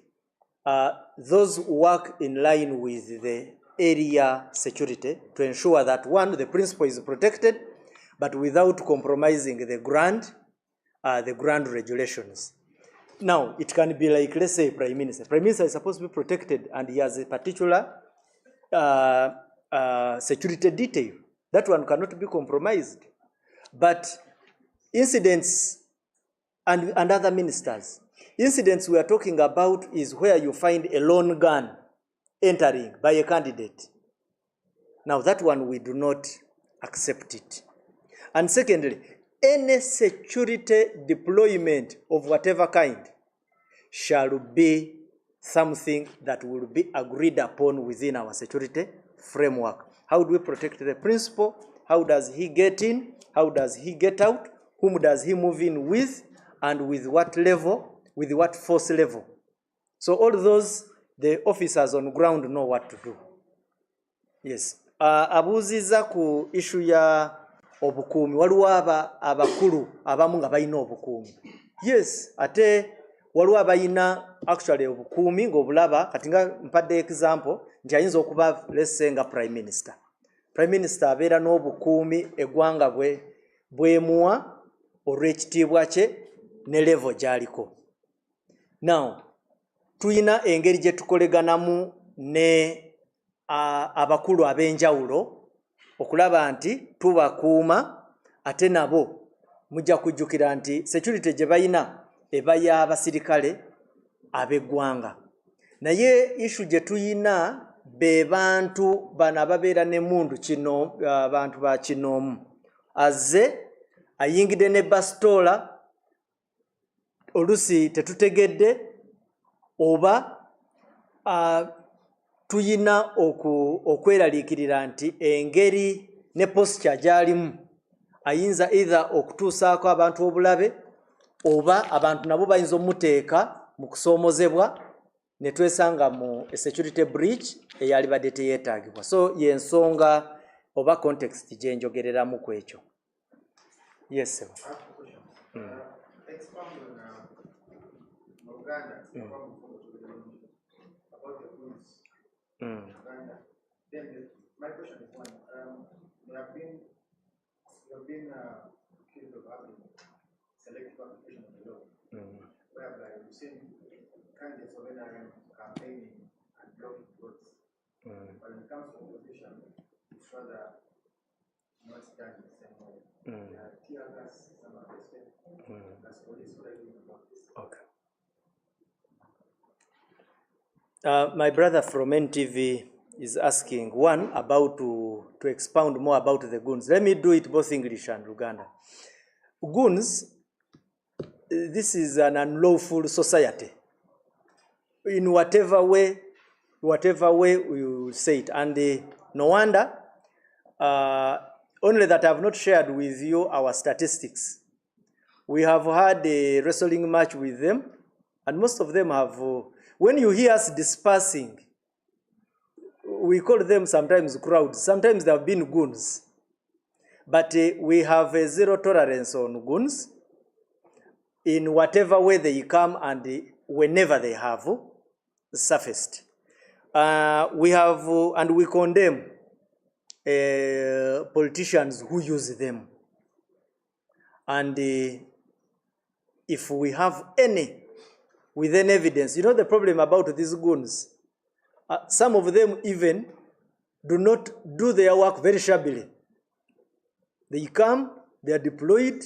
those work in line with the area security to ensure that, one, the principle is protected, but without compromising the grand regulations. Now, it can be like, let's say, Prime Minister. Prime Minister is supposed to be protected and he has a particular security detail. That one cannot be compromised. But incidents and other ministers, incidents we are talking about is where you find a lone gun entering by a candidate. Now, that one we do not accept it. And secondly, any security deployment of whatever kind shall be something that will be agreed upon within our security framework. How do we protect the principle? How does he get in? How does he get out? Whom does he move in with? And with what level? With what force level? So all those, the officers on ground know what to do. Yes. Abuziza ku issue ya obukuumi. Waliwo abakulu abamu nga balina obukuumi. Yes, ate waliwo abalina actually obukuumi ng'obulaba, kati nga mpadde example nti ayinza okuba, let's say, nga Prime Minister. Prime Minister abeera n'obukuumi eggwanga bwemuwa olw'ekitiibwa kye ne level gy'aliko. Now, tuyina engeri gye tukoleganamu ne abakulu ab'enjawulo okulaba nti tubakuuma ate nabo mujja kujjukira nti security gye bayina eba y'abasirikale ab'eggwanga. Naye issue gye tuyina be bantu bano ababeera n'emmundu kino, abantu ba kinoomu. Azze ayingidde ne basitoola, oluusi tetutegedde oba tuyina okweraliikirira nti engeri ne posture gy'alimu ayinza either okutuusaako abantu obulabe oba abantu nabo bayinza omuteeka mu kusoomozebwa ne twesanga mu security breach eyali badde teyeetaagibwa. So y'ensonga oba context gye njogereramu ku ekyo. Yes, sir. Expound on Uganda about the goods. Uganda. Then my question is one. You have been accused of having selective application of the law, whereby you see candidates of NRM campaigning and blocking votes. But when it comes to opposition, it's rather not done the same way. There are tear gas, some arrested, as police. What are you doing about this? Okay. My brother from NTV is asking, one, about to expound more about the goons. Let me do it both English and Luganda. Goons, this is an unlawful society. In whatever way we say it. And no wonder, only that I have not shared with you our statistics. We have had a wrestling match with them, and most of them have, when you hear us dispersing, we call them sometimes crowds, sometimes they have been goons. But we have a zero tolerance on goons in whatever way they come and whenever they have surfaced. We have, and we condemn politicians who use them. And if we have any within evidence, you know the problem about these goons, some of them even do not do their work very shabbily. They come, they are deployed,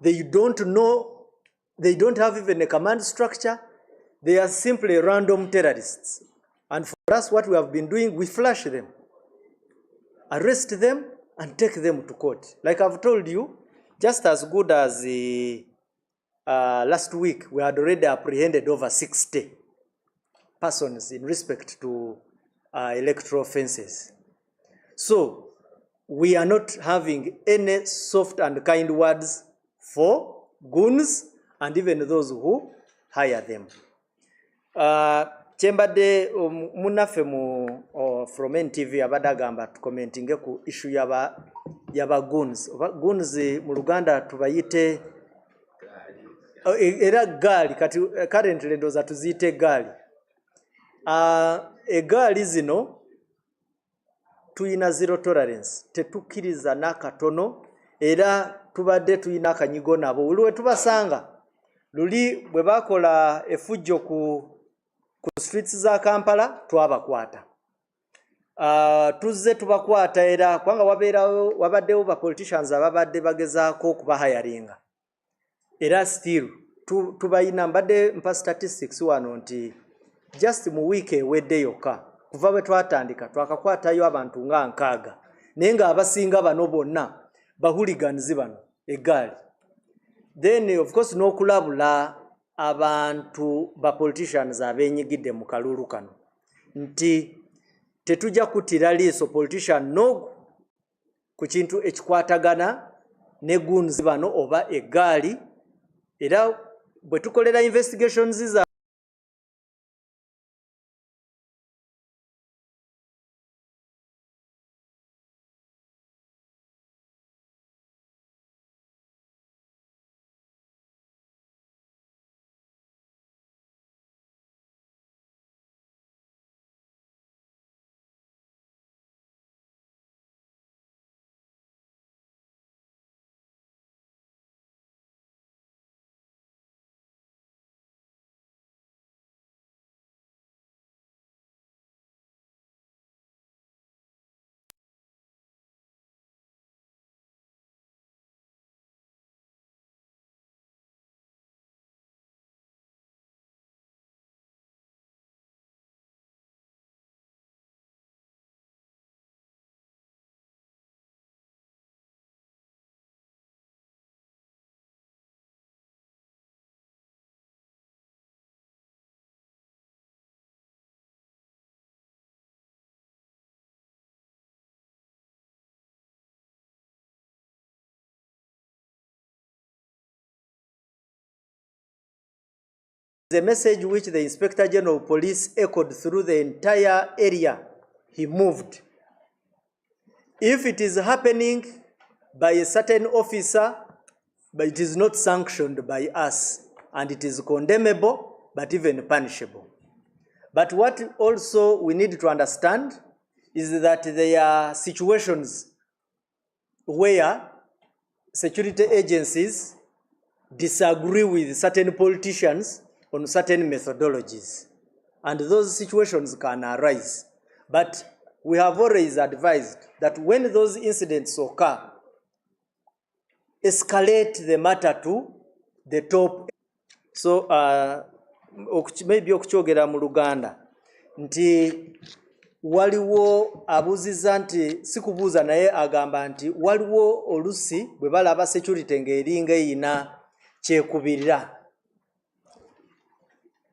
they don't know, they don't have even a command structure, they are simply random terrorists. And for us, what we have been doing, we flash them, arrest them, and take them to court. Like I've told you, just as good as last week, we had already apprehended over 60 persons in respect to electoral offenses. So we are not having any soft and kind words for goons and even those who hire them. Chembade munafe from NTV abadagamba commenting ku issue yaba goons. Goons mu Luganda tubayite era gaali kati currently ndoza tuzite gaali. Egaali zino tuyina zero tolerance, tetukkiriza n'akatono era tubadde tuyina akanyigo nabo. Uliwe tubasanga luli bwe bakola efujjo ku streets za Kampala twabakwata. Tuzze tubakwata era kwanga wabaddewo ba politicians ababadde bagezaako okubahayaringa. Era still tubayina mbadde mpa statistics wano nti just mu week ewedde yokka kuva bwe twatandika twakakwatayo abantu nga 6 naye nga abasinga bano bonna bahooligans bano egaali. Then of course n'okulabula abantu ba politicians abeenyigidde mu kalulu kano nti tetujja kutira liiso politician n'ogu ku kintu ekikwatagana ne goons bano oba egaali, era bwe tukolera investigations za The message which the Inspector General of Police echoed through the entire area he moved. If it is happening by a certain officer, but it is not sanctioned by us, and it is condemnable, but even punishable. But what also we need to understand is that there are situations where security agencies disagree with certain politicians on certain methodologies. And those situations can arise. But we have always advised that when those incidents occur, escalate the matter to the top. So, maybe okukyogera mu Luganda nti waliwo abuuziza nti sikubuuza naye agamba nti waliwo olusi bwe balaba security ng'eringa eyina kyekubirira.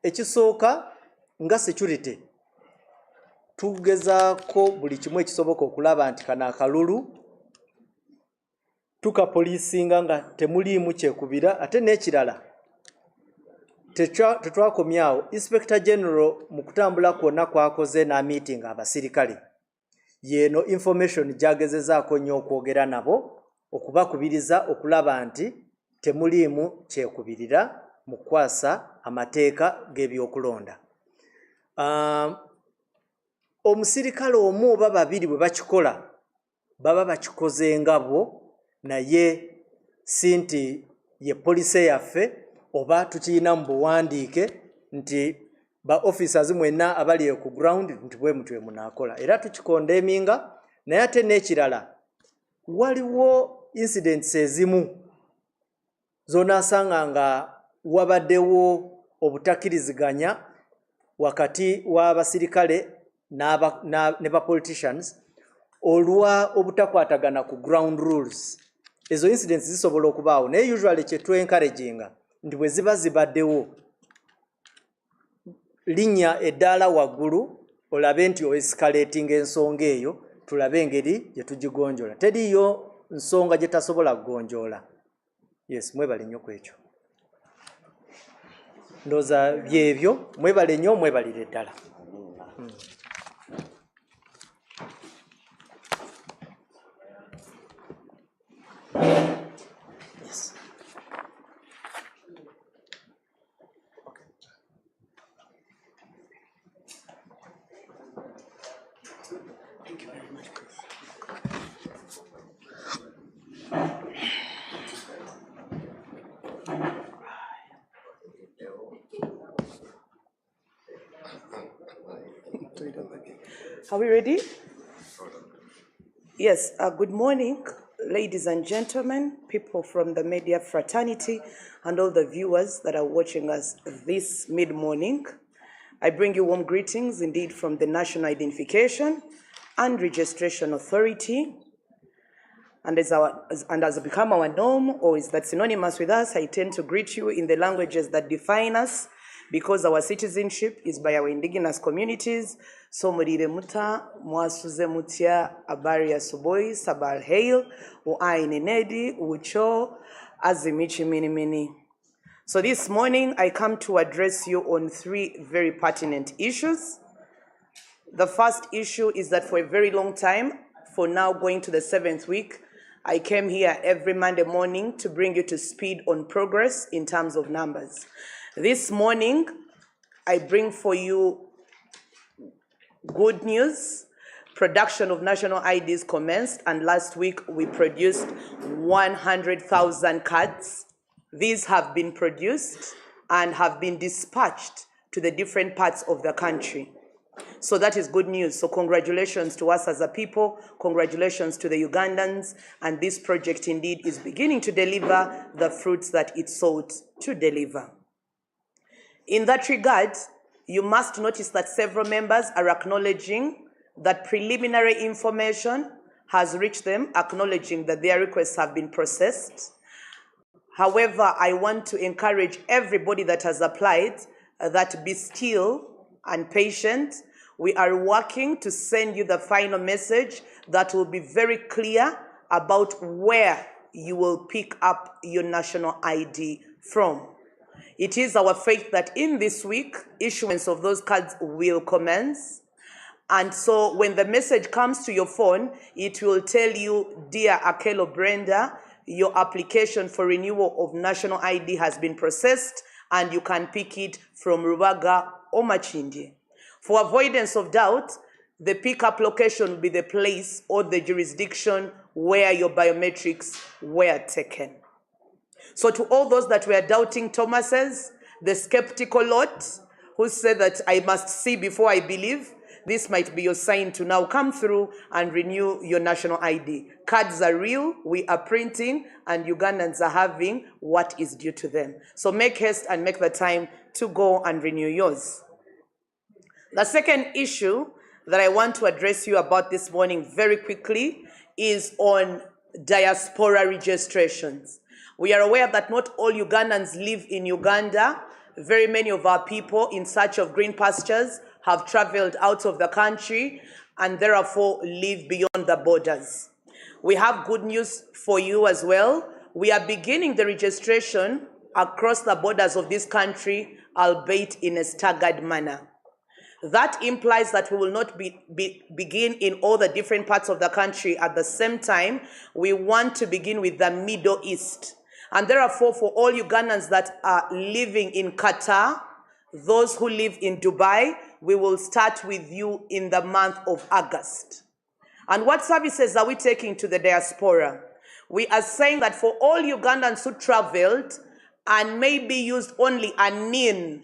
Ekisooka nga security tugezaako buli kimu ekisoboka okulaba nti kano akalulu tukapolisinga nga temuliimu kyekubira. Ate n'ekirala tetwakomyawo. Inspector General mu kutambula kwonna kwakoze na meeting abasirikale, yeeno information gyagezezaako nnyo okwogera nabo okubakubiriza okulaba nti temuliimu kyekubirira mu kukwasa amateeka g'ebyokulonda. Omusirikale omu oba babiri bwe bakikola baba bakikoze ngabo, naye si nti ye polisi yaffe oba tukiyina mu buwandiike nti ba officers mwenna abali ku ground nti bwe mutwe munaakola. Era tukikondeminga, naye ate n'ekirala waliwo incidents ezimu z'onaasanga nga wabaddewo obutakkiriziganya wakati w'abasirikale ne ba politicians olwa obutakwatagana ku ground rules. Ezo incidents zisobola okubaawo, naye usually kye twencouraginga nti bwe ziba zibaddewo linnya eddaala waggulu olabe nti oescalating ensonga eyo, tulabe engeri gye tugigonjola. Teriyo nsonga gye tasobola kugonjoola. Yes, mwebale nnyo ku ekyo. Ndowooza byebyo, mwebale nnyo, mwebalire ddala. Yes. Thank you very much, Chris. Are we ready? Yes, good morning, ladies and gentlemen, people from the media fraternity, and all the viewers that are watching us this mid-morning. I bring you warm greetings indeed from the National Identification and Registration Authority. And as become our norm, or is that synonymous with us, I tend to greet you in the languages that define us, because our citizenship is by our indigenous communities. So murire muta, mwasuze mutia, abari ya suboi, sabal hail, uaini nedi, ucho, azimichi mini mini. So this morning, I come to address you on three very pertinent issues. The first issue is that for a very long time, for now going to the 7th week, I came here every Monday morning to bring you to speed on progress in terms of numbers. This morning, I bring for you good news. Production of national IDs commenced, and last week we produced 100,000 cards. These have been produced and have been dispatched to the different parts of the country. So that is good news. So congratulations to us as a people, congratulations to the Ugandans, and this project indeed is beginning to deliver the fruits that it sought to deliver. In that regard, you must notice that several members are acknowledging that preliminary information has reached them, acknowledging that their requests have been processed. However, I want to encourage everybody that has applied that be still and patient. We are working to send you the final message that will be very clear about where you will pick up your national ID from. It is our faith that in this week, issuance of those cards will commence. And so when the message comes to your phone, it will tell you, dear Akelo Brenda, your application for renewal of national ID has been processed and you can pick it from Rubaga or Machindi. For avoidance of doubt, the pickup location will be the place or the jurisdiction where your biometrics were taken. So to all those that were doubting Thomases, the skeptical lot who said that I must see before I believe, this might be your sign to now come through and renew your national ID. Cards are real, we are printing, and Ugandans are having what is due to them. So make haste and make the time to go and renew yours. The second issue that I want to address you about this morning very quickly is on diaspora registrations. We are aware that not all Ugandans live in Uganda. Very many of our people in search of green pastures have traveled out of the country and therefore live beyond the borders. We have good news for you as well. We are beginning the registration across the borders of this country, albeit in a staggered manner. That implies that we will not begin in all the different parts of the country at the same time. We want to begin with the Middle East. And therefore, for all Ugandans that are living in Qatar, those who live in Dubai, we will start with you in the month of August. And what services are we taking to the diaspora? We are saying that for all Ugandans who traveled and maybe used only a NIN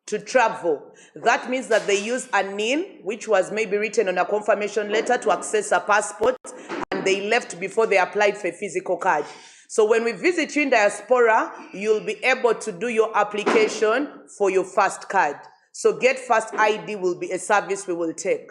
to travel, that means that they use a NIN, which was maybe written on a confirmation letter to access a passport, and they left before they applied for a physical card. So when we visit you in diaspora, you'll be able to do your application for your first card. So Get First ID will be a service we will take.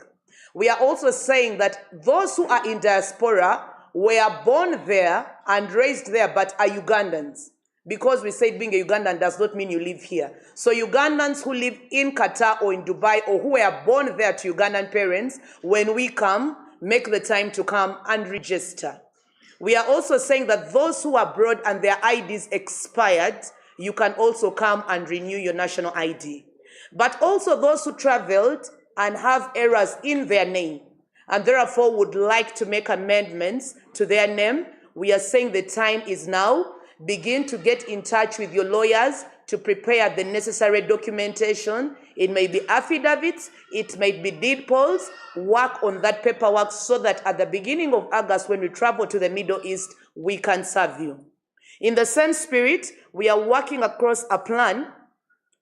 We are also saying that those who are in diaspora were born there and raised there but are Ugandans. Because we said being a Ugandan does not mean you live here. So Ugandans who live in Qatar or in Dubai or who were born there to Ugandan parents, when we come, make the time to come and register. We are also saying that those who are abroad and their IDs expired, you can also come and renew your national ID. But also those who traveled and have errors in their name and therefore would like to make amendments to their name, we are saying the time is now. Begin to get in touch with your lawyers to prepare the necessary documentation. It may be affidavits, it may be deed polls. Work on that paperwork so that at the beginning of August, when we travel to the Middle East, we can serve you. In the same spirit, we are working across a plan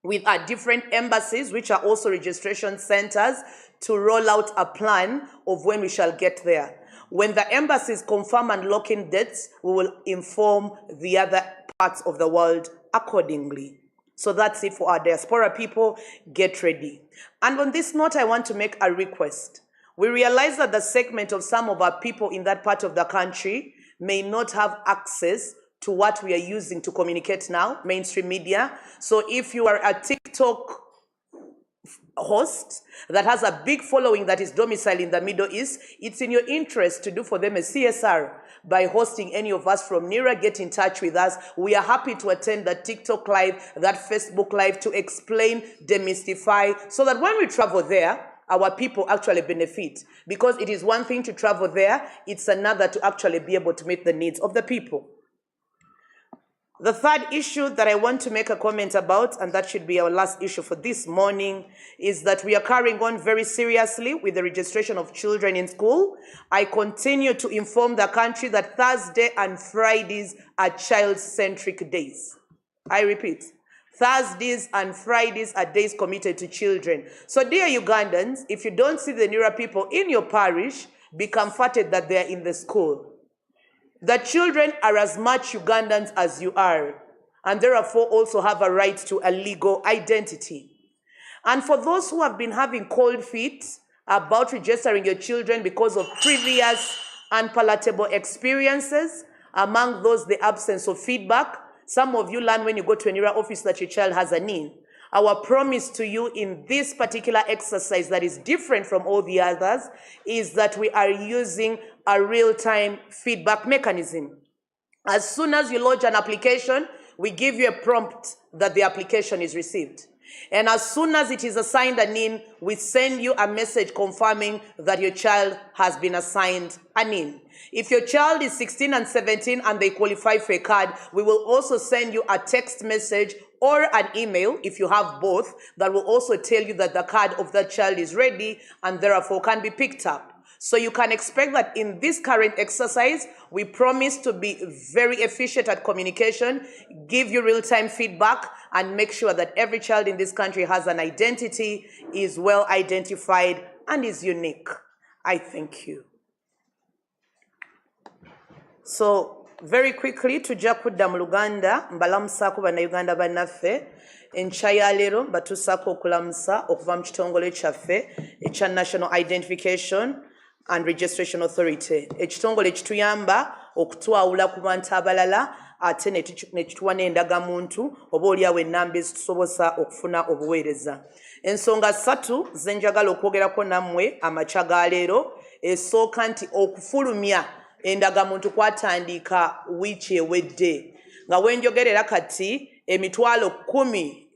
with our different embassies, which are also registration centers, to roll out a plan of when we shall get there. When the embassies confirm and lock in dates, we will inform the other parts of the world accordingly. So that's it for our diaspora people. Get ready. And on this note, I want to make a request. We realize that the segment of some of our people in that part of the country may not have access to what we are using to communicate now, mainstream media. So if you are a TikTok host that has a big following that is domiciled in the Middle East, it's in your interest to do for them a CSR by hosting any of us from NIRA. Get in touch with us. We are happy to attend that TikTok live, that Facebook live, to explain, demystify, so that when we travel there, our people actually benefit. Because it is one thing to travel there, it's another to actually be able to meet the needs of the people. The third issue that I want to make a comment about, and that should be our last issue for this morning, is that we are carrying on very seriously with the registration of children in school. I continue to inform the country that Thursday and Fridays are child-centric days. I repeat, Thursdays and Fridays are days committed to children. So dear Ugandans, if you don't see the NIRA people in your parish, be comforted that they are in the school. The children are as much Ugandans as you are, and therefore also have a right to a legal identity. And for those who have been having cold feet about registering your children because of previous unpalatable experiences, among those the absence of feedback, some of you learn when you go to an NIRA office that your child has a NIN. Our promise to you in this particular exercise that is different from all the others is that we are using a real-time feedback mechanism. As soon as you lodge an application, we give you a prompt that the application is received. And as soon as it is assigned a NIN, we send you a message confirming that your child has been assigned a NIN. If your child is 16 and 17 and they qualify for a card, we will also send you a text message or an email, if you have both, that will also tell you that the card of that child is ready and therefore can be picked up. So you can expect that in this current exercise, we promise to be very efficient at communication, give you real-time feedback, and make sure that every child in this country has an identity, is well identified, and is unique. I thank you. So very quickly, tujja kudda mu Luganda, mbalamusaako bannayuganda bannaffe, enkya ya leero batusaako okulamusa okuva mu kitongole kyaffe ekya National Identification and Registration Authority. Ekitongole ekituyamba okutwawula ku bantu abalala ate ne kituwa n'endagamuntu oba oliawo ennamba ezitusoboza okufuna obuweereza. Ensonga 3 ze njagala okwogerako nammwe amakya ga leero. Esooka nti okufulumya endagamuntu kwatandika wiiki ewedde, nga wenjogerera kati emitwalo 10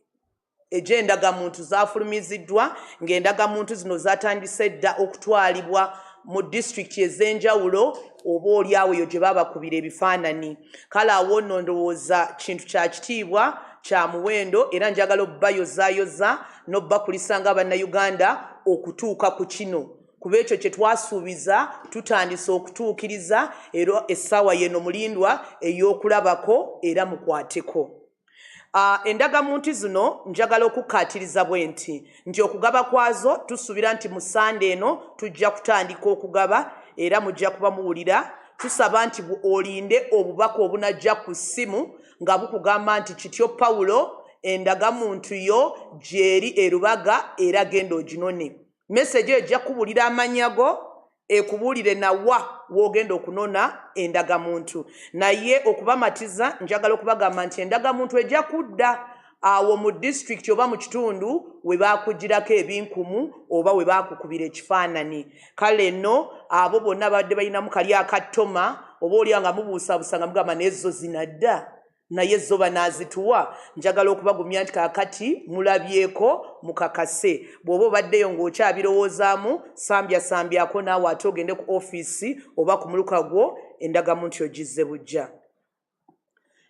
egy'endagamuntu zaafulumiziddwa, ng'endagamuntu zino zatandise dda okutwalibwa mu disitulikiti ez'enjawulo oba oliawo eyo gye babakubira ebifaananyi. Kale awo nno ndowooza kintu kya kitiibwa kya muwendo, era njagala obbayozaayoza n'obbakulisa nga bannayuganda okutuuka ku kino. Kuba ekyo kye twasuubiza tutandise okutuukiriza, era essaawa yeno mulindwa ey'okulabako era mukwateko. Endagamuntu zino njagala okukkaatiriza bwe nti okugaba kwazo tusuubira nti mu Sande eno tujja kutandika okugaba era mujja kuba muwulira. Tusaba nti olinde obubaka obunajja ku ssimu nga bukugamba nti kityo Pawulo endagamuntu yo gyeri e Rubaga era genda oginone. Message ejja kubulira amanyago ekubuulire nawa wogenda okunona endagamuntu. Naye okubamatiza njagala okubagamba nti endagamuntu ejja kudda awo mu district oba mu kitundu we baakugirako ebinkumu oba we baakukubira ekifaananyi. Kale nno abo bonna badde balinamu kali akattoma oba olya nga mubuusabuusa nga mugamba n'ezo zinadda naye zo banaazituwa. Njagala okubagumya nti kaakati mulabyeko mukakase. Bw'oba obaddeyo ng'okyabirowoozaamu sambyako naawe ate ogende ku ofiisi oba ku muluka gwo endagamuntu ogizze bujja.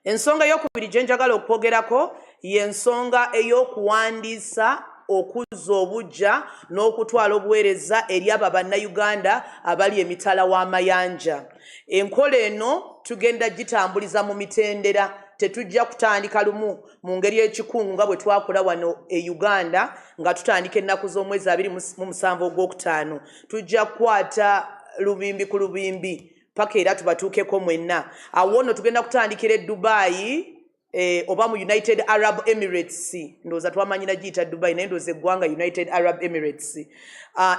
Ensonga ey'okubiri gye njagala okwogerako y'ensonga ey'okuwandiisa okuzza obujja n'okutwala obuweereza eri abo bannayuganda abali emitala w'amayanja. Enkola eno tugenda gitambuliza mu mitendera, tetujja kutandika lumu mu ngeri y'ekikungu nga bwe twakola wano e Uganda nga tutandika ennaku z'omwezi 27 ogwokutaano. Tujja kukwata lubimbi ku lubimbi paka era tubatuukeko mwenna. Awo nno tugenda kutandikira e Dubai oba mu United Arab Emirates, ndowooza twamanyira giyita Dubai naye ndowooza eggwanga United Arab Emirates,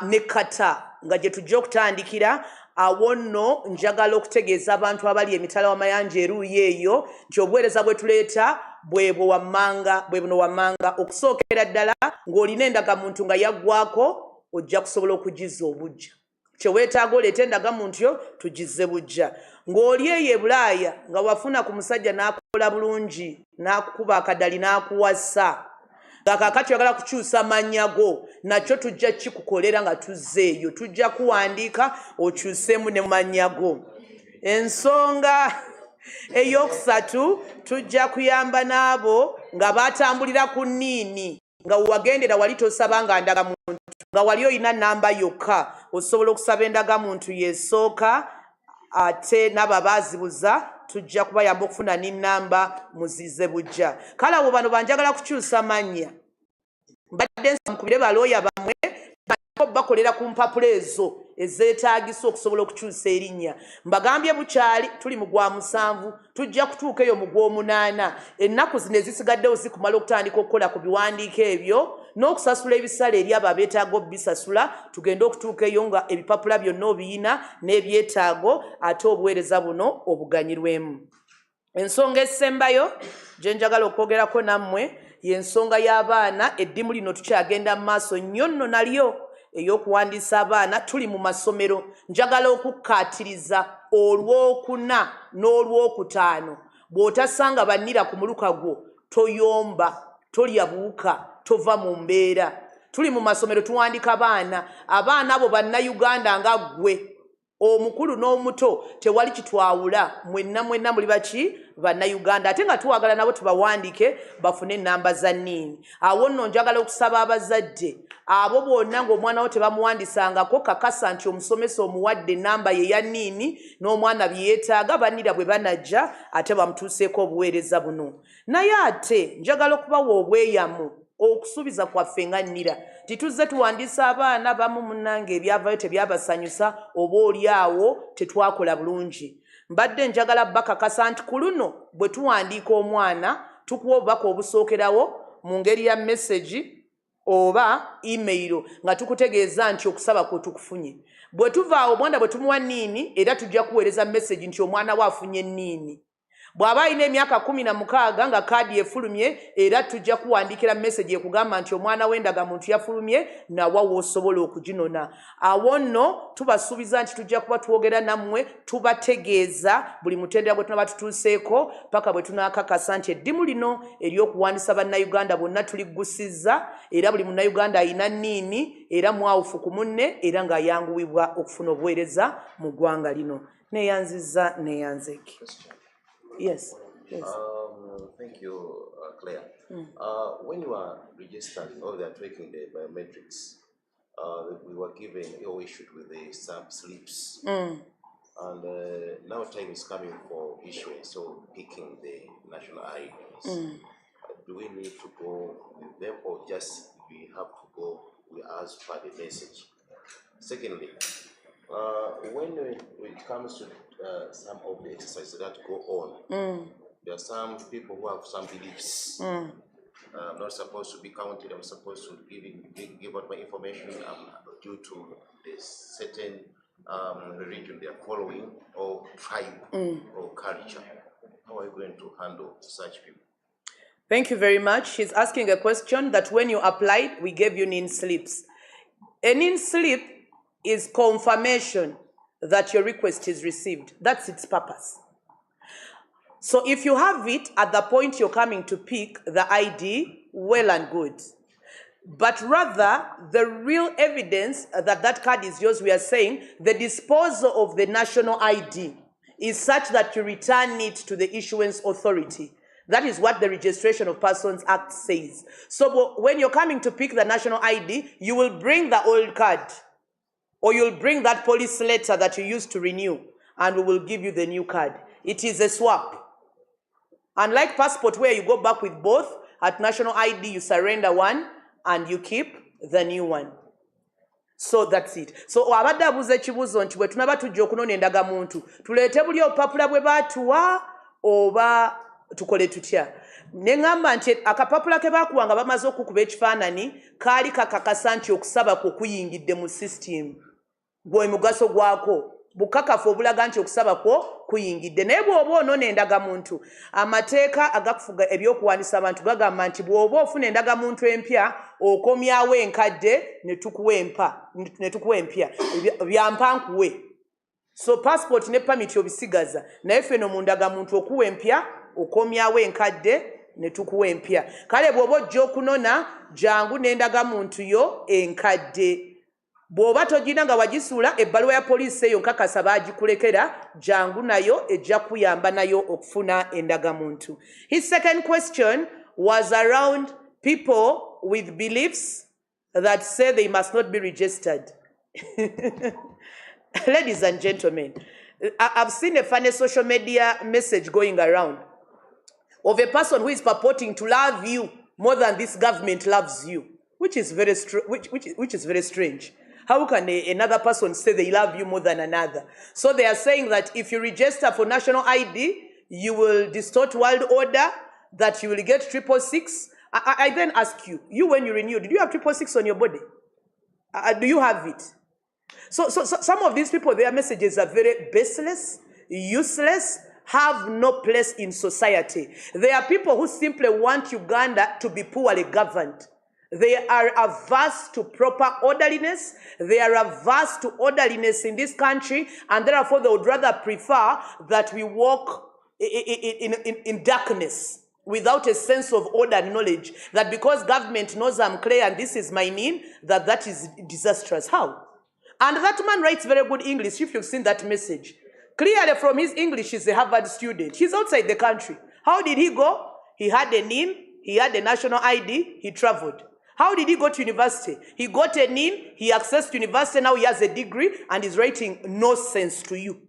ne Qatar nga gye tujja okutandikira. Awo nno njagala okutegeeza abantu abali emitala w'amayanja eruuyi eyo nti obuweereza bwe tuleeta bwe buno wammanga. Okusookera ddala ng'olina endagamuntu nga yaggwako ojja kusobola okugizza obujja. Kye weetaaga oleeta endagamuntu yo tugizze bujja. Ng'oli eyo e Bulaaya nga wafuna ku musajja n'akola bulungi n'akukuba akadali n'akuwasa nga kaakati oyagala kukyusa manyago, nakyo tujja kikukolera nga tuzze eyo. Tujja kuwandiika okyuseemu ne manyago. Ensonga ey'okusatu tujja kuyamba n'abo nga baatambulira ku nniini nga wagendera wali tosaba nga ndagamuntu, nga wali olina nnamba yokka osobola okusaba endagamuntu y'esooka. Ate n'abo abaazibuza tujja kubayamba okufuna n'ennamba muzize bujja. Kale abo bano banjagala kukyusa mannya, mbadde nsakubire balooya bamwe bakolera ku mpapula ezo ezeetaagisa okusobola okukyusa erinnya. Mbagambye bukyali tuli mu gwa 7, tujja kutuuka eyo mu gw'omunaana. Ennaku zino ezisigaddewo zikumala okutandika okukola ku biwandiiko ebyo n'okusasula ebisale eri abo abeetaaga obisasula. Tugenda okutuuka eyo nga ebipapula byonna obiyina n'ebyetaago ate obuweereza buno obuganyirwemu. Ensonga esembayo gye njagala okwogerako nammwe y'ensonga y'abaana. Eddimu lino tukyagenda mu maaso nnyo nno nalyo ey'okuwandiisa abaana tuli mu masomero. Njagala okukkaatiriza Olwokuna n'Olwokutaano bw'otasanga bannira ku muluka gwo toyomba tolya buuka tova mu mbeera. Tuli mu masomero tuwandika abaana abo bannayuganda nga ggwe omukulu n'omuto tewali kitwawula mwenna muli baki bannayuganda ate nga tuwagala nabo tubawandike bafune ennamba za nniini. Awo nno njagala okusaba abazadde abo bonna ng'omwana wo tebamuwandisangako kakasa nti omusomesa omuwadde ennamba ye ya nniini n'omwana bye yeetaaga bannira bwe banajja ate bamutuuseeko obuweereza buno. Naye ate njagala okubawa obweyamu okusuubiza kwaffe nga nnira tituzze tuwandiisa abaana bamu munnange ebyavayo tebyabasanyusa oba oli awo tetwakola bulungi. Mbadde njagala bakakasa nti ku luno bwe tuwandiika omwana tukuwa obubaka obusookerawo mu ngeri ya message oba email nga tukutegeeza nti okusaba kwe tukufunye. Bwe tuvaawo omwana bwe tumuwa nniini era tujja kuweereza message nti omwana we afunye nniini. Bw'aba alina emyaka 16 nga kaadi efulumye era tujja kuwandiikira message ekugamba nti omwana w'endagamuntu yafulumye nawa w'osobola okuginona. Awo nno tubasuubiza nti tujja kuba twogera nammwe tubategeeza buli mutendera gwe tunaba tutuuseeko paka bwe tunaakakasa nti eddimu lino ery'okuwandiisa bannayuganda bonna tuliggusizza era buli munnayuganda alina nniini era mwawufu ku munne era ng'ayanguwibwa okufuna obuweereza mu ggwanga lino. Neeyanzizza neeyanzeeki. Yes. Thank you, Claire. When you are registering or they are taking the biometrics, we were given or issued with the some slips, and now time is coming for issuance, so picking the national IDs. Do we need to go with them, or just we have to go as per the message? Secondly, when it comes to some of the exercises that go on, there are some people who have some beliefs. I'm not supposed to be counted. I'm supposed to give out my information due to the certain religion they are following, or tribe, or culture. How are you going to handle such people? Thank you very much. She's asking a question that when you applied, we gave you NIN slips. A NIN slip is confirmation that your request is received. That's its purpose. So if you have it at the point you're coming to pick the ID, well and good. But rather, the real evidence that that card is yours, we are saying the disposal of the national ID is such that you return it to the issuance authority. That is what the Registration of Persons Act says. So when you're coming to pick the national ID, you will bring the old card, or you'll bring that police letter that you used to renew, and we will give you the new card. It is a swap. Unlike passport, where you go back with both, at national ID you surrender one and you keep the new one. So that's it. So abadde abuuza ekibuuzo nti bwe tunaba tujja okunona endagamuntu tuleete buli obupapula bwe baatuwa oba tukole tutya. Ne ngamba nti akapapula ke baakuwa nga bamaze okukuba ekifaananyi kaali kakakasa nti okusaba kwo kuyingidde mu system. Gwe mugaso gwako bukakafu obulaga nti okusaba kwo kuyingidde. Naye bw'oba onona endagamuntu, amateeka agakufuga ebyokuwandiisa abantu gagamba nti bw'oba ofuna endagamuntu empya okomyawo enkadde ne tukuwa empya byampa nkuwe. So passport ne permit obisigaza, naye ffeno mu ndagamuntu okuwa empya okomyawo enkadde ne tukuwa empya. Kale bw'oba ojja okunona jangu n'endagamuntu yo enkadde. Bw'oba togina nga wagisuula ebbaluwa ya poliisi eyo nkakasa baagikulekera jangu nayo ejja kuyamba nayo okufuna endagamuntu. His second question was around people with beliefs that say they must not be registered. Ladies and gentlemen, I've seen a funny social media message going around of a person who is purporting to love you more than this government loves you, which is very strange. How can another person say they love you more than another? So they are saying that if you register for national ID, you will distort world order, that you will get 666. I then ask you, when you renew, did you have 666 on your body? Do you have it? So some of these people, their messages are very baseless, useless, have no place in society. They are people who simply want Uganda to be poorly governed. They are averse to proper orderliness. They are averse to orderliness in this country, and therefore they would rather prefer that we walk in darkness, without a sense of order and knowledge, that because government knows I'm clear and this is my name, that is disastrous. How? And that man writes very good English, if you've seen that message. Clearly from his English, he's a Harvard student. He's outside the country. How did he go? He had a name, he had a national ID, he traveled. How did he go to university? He got a name, he accessed university, now he has a degree, and is writing no sense to you.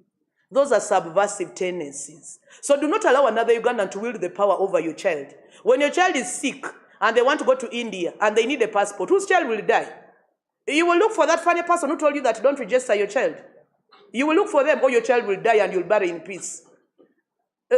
Those are subversive tendencies. So do not allow another Ugandan to wield the power over your child. When your child is sick, and they want to go to India, and they need a passport, whose child will die? You will look for that funny person who told you that don't register your child. You will look for them, or your child will die and you'll bury in peace.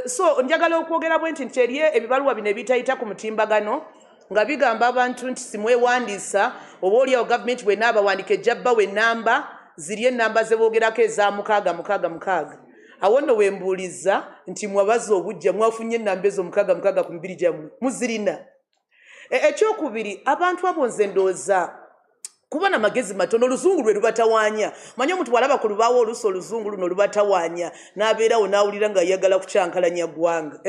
So, njagala okwogera bwenti nti eriye ebibaluwa bino ebitayita ku mutimbagano nga bigamba abantu nti simwewandiisa oba oliawo gavumenti bwe naabawandika ejjabba we nnamba ziri ennamba ze boogerako eza mukaaga. Awo nno we mbuuliza nti mwabaza obujja mwafunye ennamba ezo mukaaga ku mibiri gyammwe muzirina. Ekyokubiri, abantu abo nze ndowooza kuba na magezi matono, oluzungu lwe lubatawanya. Manyi omuntu bw'alaba ku lubaawo oluusi oluzungu luno lubatawanya n'abeerawo n'awulira nga yagala kucyankalanya ggwanga.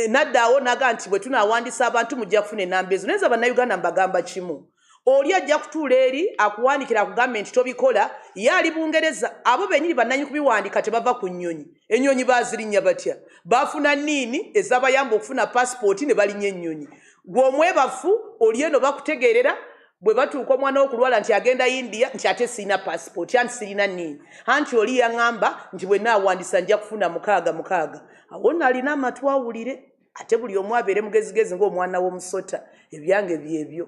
Naddaawo naga nti bwe tunaawandiisa abantu mujja kufuna ennamba ezo. Naye nze bannayuganda mbagamba kimu. Oli ajja kutuula eri akuwandiikira akugambye nti tobikola, ye ali Bungereza. Abo bennyini bannanyi kubiwandiika tebava ku nnyonyi. Ennyonyi baazirinnya batya? Baafuna nniini ez'abayamba okufuna passport ne balinnya ennyonyi. Gwe omwebafu oli eno bakutegeerera bwe batuuka omwana w'okulwala nti agenda India nti ate sirina passport, anti sirina nniini. Anti oli yaŋŋamba nti bwe naawandiisa nja kufuna mukaaga. Awo nno alina amatu awulire, ate buli omu abeere mugezigezi ng'omwana w'omusota. Ebyange byebyo.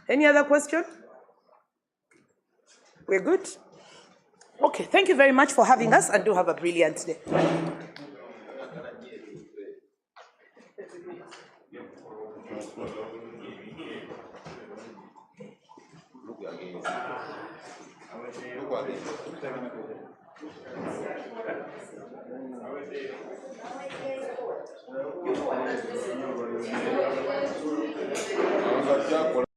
Any other question? We're good? Okay, thank you very much for having us, and do have a brilliant day. Look